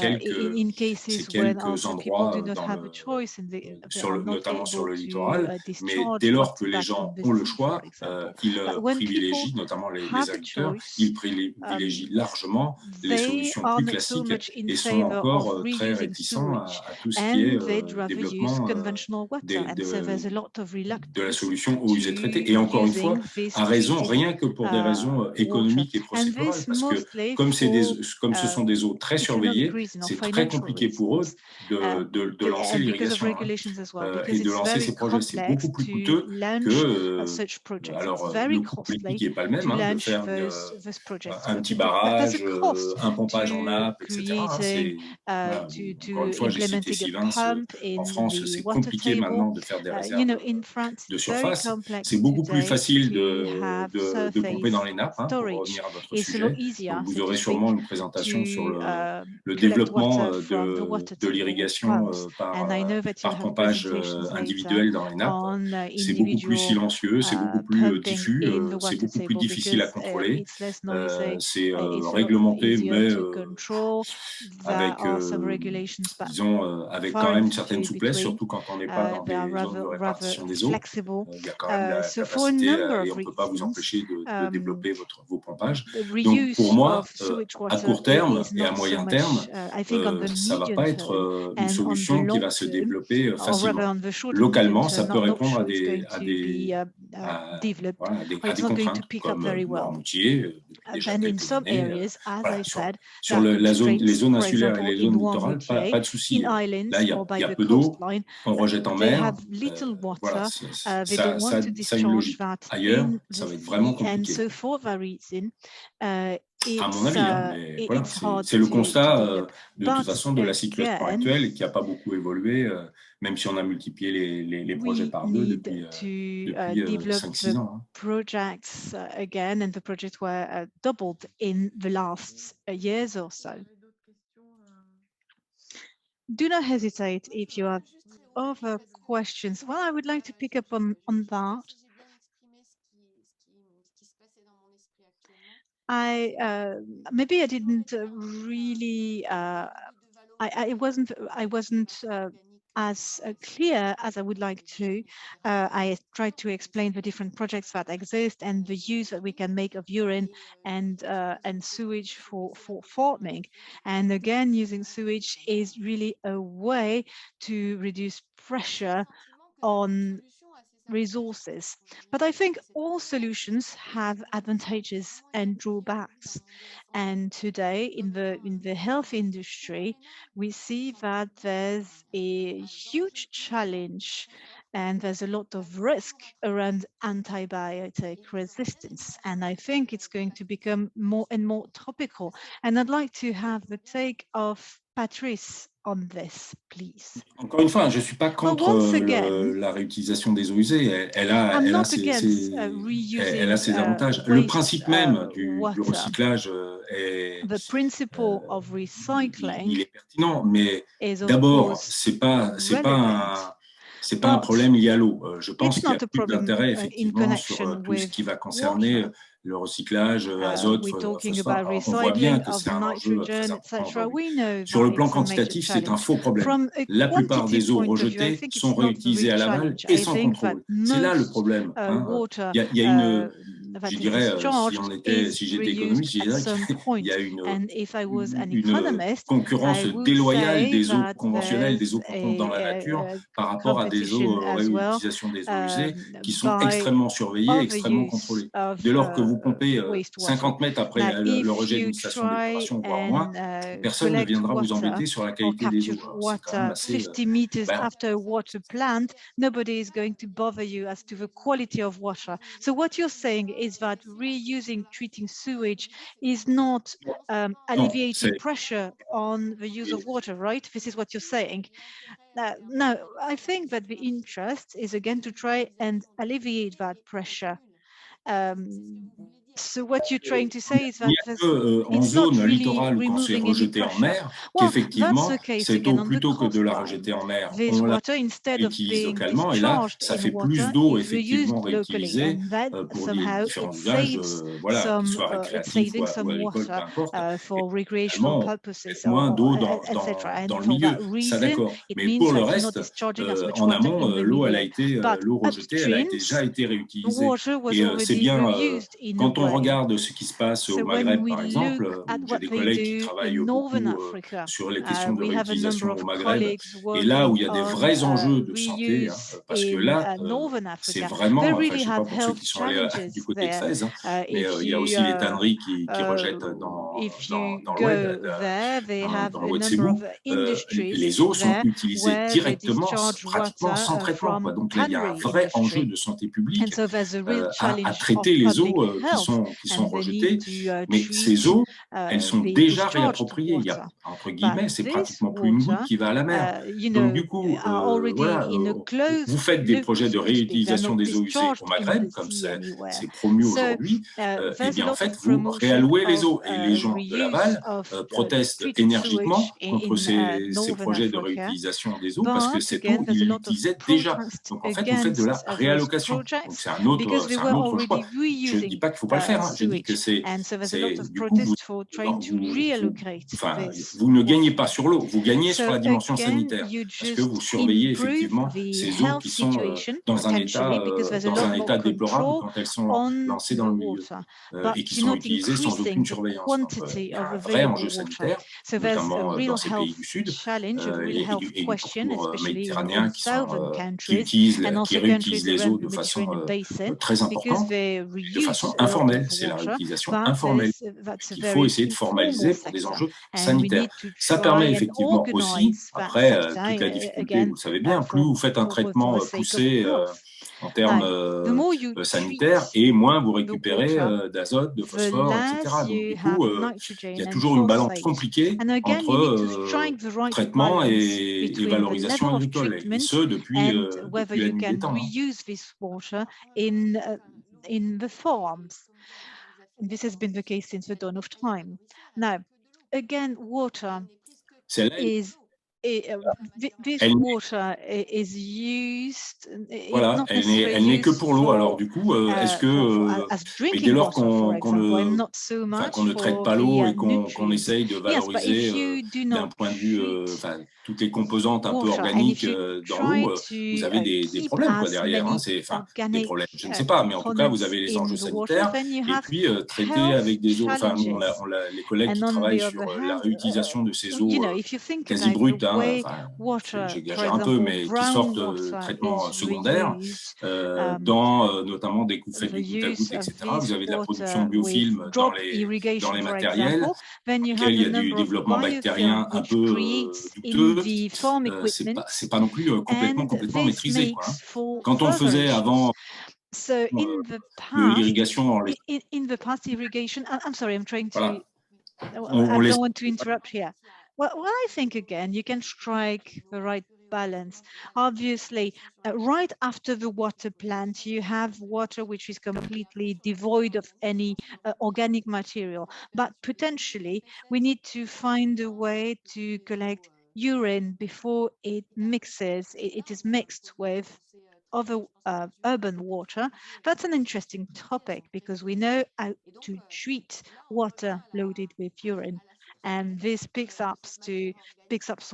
In cases when also people do endroits not have a choice and they are not notamment sur able le to littoral. Mais discharge dès lors que les back in gens the ont le sea, for choix, example. ils But when people privilégient, notamment les have a agriculteurs, choice, ils privilégient largement les they solutions are plus not so classiques much in et sont favor of encore très reusing réticents sewage, à tout ce qui est and they'd rather use développement conventional water. And so there's a lot of de la reluctance solution Eaux Usées Traitées. to Et encore une fois, using this à raison, treated rien que pour des raisons water. économiques et And procédurales, this parce que mostly comme for ce sont des eaux très economic surveillées, reason or c'est très financial compliqué pour eux reasons, de lancer and because of l'irrigation regulations as well, et because de it's lancer very ces projets. C'est complex beaucoup plus to coûteux launch que, such projects. It's alors very le coût costly politique n'est pas le même, to de launch faire those projects, un petit but there's a barrage, cost un pompage en to nappe, etc. creating, Voilà, encore une to fois, j'ai cité implementing a Sylvain, pump en in France, the c'est water compliqué table. maintenant de faire des réserves In France, de it's very surface. C'est complex beaucoup plus today facile to have de pomper dans surface les nappes, pour storage. revenir à votre It's a lot sujet. easier, Donc, vous so to aurez sûrement speak, une présentation sur to le collect développement water from the water de table with l'irrigation pumps. And I know that you'll par have pompage presentations later individuel dans les nappes. on C'est beaucoup plus individual silencieux, c'est beaucoup plus pumping diffus, in the c'est water beaucoup plus table difficile à because contrôler. it's less noisy, C'est it's a lot réglementé, easier mais to control. There avec, are some regulations, but disons, avec quand far même and une certaine few souplesse, between. surtout quand on n'est pas dans They are des zones de rather répartition des eaux. flexible. Il y a quand même la So for a capacité number et of on ne peut pas vous reasons, empêcher de développer vos pompages. the Donc, pour reuse moi, of sewage à water court terme is et à not so moyen much, terme, I think, on the ça ne va medium pas term être une and on the solution qui long va se term, développer or rather facilement. on the short and medium Localement, ça term, peut not répondre sure it's going to be developed, voilà, or à it's des not going to contraintes, pick up comme very well. Noirmoutier, depuis déjà Then in quelques some années. areas, as Voilà, I said, sur there are les constraints, zones for insulaires et example, les in zones littorales, Noirmoutier, pas de souci. in Là, islands or il by y a the peu d'eau, coastline, on rejette en they mer. have little Voilà, water, they don't want to ça a une discharge logique. that Ailleurs, in ça the va être vraiment sea, and compliqué. so for that reason, À mon avis, mais voilà, it's hard c'est le to constat develop. de toute But façon de la situation again, actuelle et qui n'a pas beaucoup évolué, même si on a multiplié les projets we par deux need depuis to develop 5-6 the ans. projects again, and the projects were doubled in the last years or so. Do not hesitate if you have other questions. Well, I would like to pick up on that. Maybe I didn't really. I wasn't as clear as I would like to. I tried to explain the different projects that exist and the use that we can make of urine and sewage for farming. And again, using sewage is really a way to reduce pressure on resources. But I think all solutions have advantages and drawbacks. And today in the health industry, we see that there's a huge challenge and there's a lot of risk around antibiotic resistance. And I think it's going to become more and more topical. And I'd like to have the take of Patrice on this, please? Encore une fois, je ne suis pas contre la réutilisation des eaux usées. Elle a ses avantages. Le principe même du recyclage il est pertinent, mais d'abord, c'est pas un problème lié à l'eau. Je pense qu'il y a plus d'intérêt effectivement sur tout ce qui va concerner le recyclage, azote, phosphore. On voit bien que c'est un enjeu très important aujourd'hui. Sur le plan quantitatif, c'est un faux problème. La plupart des eaux rejetées sont réutilisées à l'aval et sans contrôle. C'est là le problème. Il y a une, je dirais, si j'étais économiste, je dirais qu'il y a une concurrence déloyale des eaux conventionnelles, des eaux qu'on compte dans la nature, par rapport à des eaux réutilisation des eaux usées qui sont extrêmement surveillées, extrêmement contrôlées. Dès lors que vous pompez 50 mètres après le rejet d'une station d'épuration, voire moins, personne ne viendra vous embêter sur la qualité des eaux. C'est quand même assez... 50 meters after a water plant, nobody is going to bother you as to the quality of water. So what you're saying is that reusing, treating sewage is not alleviating pressure on the use of water, right? This is what you're saying. No, I think that the interest is again to try and alleviate that pressure. So what you're trying to say is that en zone littorale ou quand c'est rejeté en mer, qu'effectivement, cette eau, plutôt que de la rejeter en mer, on la réutilise localement, et là, ça fait plus d'eau effectivement réutilisée pour les différents usages, voilà, qu'ils soient récréatifs ou agricoles, peu importe. Moins d'eau dans le milieu, ça d'accord. Mais pour le reste, en amont, l'eau rejetée, elle a déjà été réutilisée. Et c'est bien, quand on regarde ce qui se passe au Maghreb, par exemple, j'ai des collègues qui travaillent beaucoup sur les questions de réutilisation au Maghreb, et là où il y a des vrais enjeux de santé, parce que là, c'est vraiment, enfin, je ne sais pas pour ceux qui sont allés du côté de Fès, mais il y a aussi les tanneries qui rejettent dans le Oued Sebou. Les eaux sont utilisées directement, pratiquement sans traitement, quoi. Donc là, il y a un vrai enjeu de santé publique à traiter les eaux qui sont rejetées, mais ces eaux, elles sont déjà réappropriées. Il y a, entre guillemets, c'est pratiquement plus une goutte qui va à la mer. Donc du coup, voilà, vous faites des projets de réutilisation des eaux usées au Maghreb, comme c'est promu aujourd'hui, et bien en fait, vous réallouez les eaux. Et les gens de l'aval protestent énergiquement contre ces projets de réutilisation des eaux, parce que cette eau, ils l'utilisaient déjà. Donc en fait, vous faites de la réallocation. Donc c'est un autre choix. Je ne dis pas qu'il ne faut pas le faire, je dis que c'est du coup, vous ne gagnez pas sur l'eau, vous gagnez sur la dimension sanitaire, parce que vous surveillez effectivement ces eaux qui sont dans un état déplorable quand elles sont lancées dans le milieu et qui sont utilisées sans aucune surveillance. Donc, il y a un vrai enjeu sanitaire, notamment dans ces pays du Sud et du pourtour méditerranéen qui réutilisent les eaux de façon très importante, de façon informelle. C'est la réutilisation informelle qu'il faut essayer de formaliser pour des enjeux sanitaires. Ça permet effectivement aussi, après, toute la difficulté, vous le savez bien, plus vous faites un traitement poussé en termes sanitaires, et moins vous récupérez d'azote, de phosphore, etc. Donc du coup, il y a toujours une balance compliquée entre traitement et valorisation agricole, et ce depuis la nuit des temps. In the farms. And this has been the case since the dawn of time. Now, again, water is this water is used. Voilà, elle n'est que pour l'eau. Alors du coup, est-ce que, mais dès lors qu'on ne traite pas l'eau et qu'on essaye de valoriser d'un point de vue, toutes les composantes un peu organiques dans l'eau, vous avez des problèmes quoi, derrière. Des problèmes, je ne sais pas, mais en tout cas, vous avez les enjeux sanitaires. Et puis, traiter avec des eaux, les collègues qui travaillent sur la réutilisation de ces eaux quasi brutes, j'exagère un peu, mais qui sortent de traitements secondaires, dans notamment des coups faits du goutte à goutte, etc. Vous avez de la production de biofilms dans les matériels, dans lesquels il y a du développement bactérien un peu douteux. C'est pas non plus complètement maîtrisé, quoi. Quand on faisait avant l'irrigation, in the past irrigation, I'm sorry, I'm trying to. I don't want to interrupt here. Well, I think, again, you can strike the right balance. Obviously, right after the water plant, you have water which is completely devoid of any organic material. But potentially, we need to find a way to collect urine before it mixes. It is mixed with other urban water. That's an interesting topic because we know how to treat water loaded with urine. And this picks up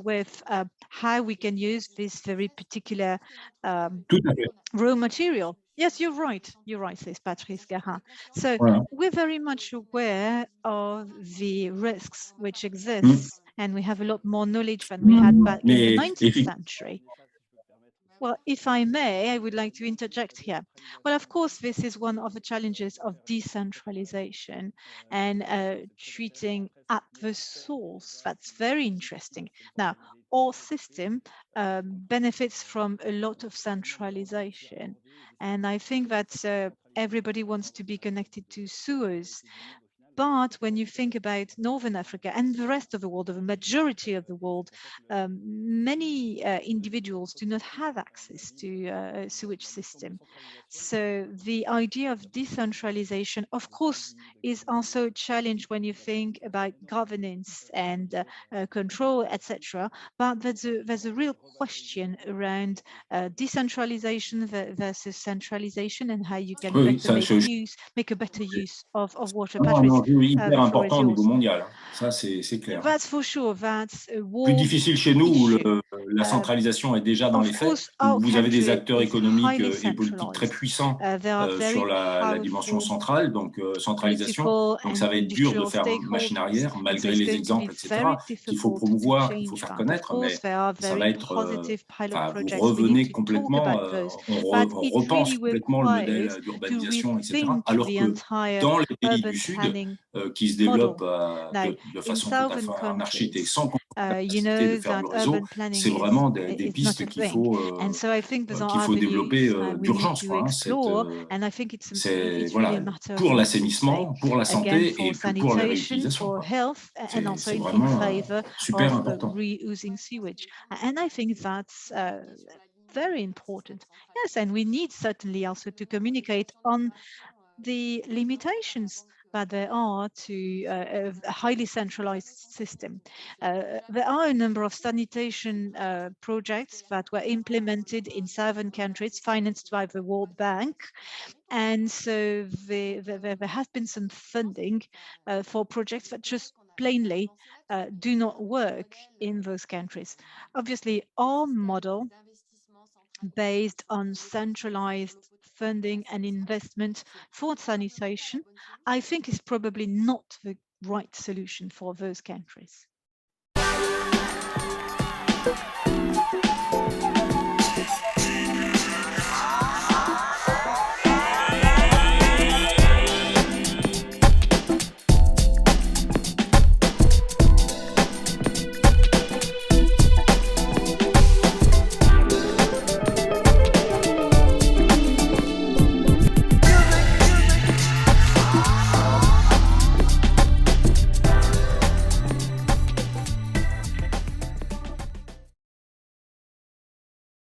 with how we can use this very particular Tout à fait. raw material. Yes, you're right, says Patrice Garin. So Voilà. we're very much aware of the risks which exist, and we have a lot more knowledge than we had back in the 19th century. Well, if I may, I would like to interject here. Well, of course, this is one of the challenges of decentralization and treating at the source. That's very interesting. Now, our system benefits from a lot of centralization. And I think that everybody wants to be connected to sewers. But when you think about Northern Africa and the rest of the world, or the majority of the world, many individuals do not have access to a sewage system. So the idea of decentralization, of course, is also a challenge when you think about governance and control, etc. But there's a real question around decentralization versus centralization and how you can make a better use of water. Patrice, hyper important au niveau mondial. Ça, c'est clair. That's for sure. That's a plus difficile chez nous où la centralisation est déjà dans les faits, où vous avez des acteurs économiques et politiques très puissants sur la dimension centrale, donc centralisation. Donc ça va être dur de faire machine arrière, malgré les exemples, etc., qu'il faut promouvoir, qu'il faut faire connaître, mais ça va être... vous revenez complètement, on repense complètement le modèle d'urbanisation, etc., alors que dans les pays du Sud, qui se développent de façon tout à fait anarchique et sans capacité de faire le réseau, c'est vraiment des pistes qu'il faut développer d'urgence. C'est voilà, pour l'assainissement, pour la santé et pour la réutilisation. C'est vraiment super important. And I think that's very important. Yes, and we need certainly also to communicate on the limitations that there are to a highly centralized system. There are a number of sanitation projects that were implemented in 7 countries, financed by the World Bank. And so there has been some funding for projects that just plainly do not work in those countries. Obviously, our model based on centralized funding and investment for sanitation, I think is probably not the right solution for those countries.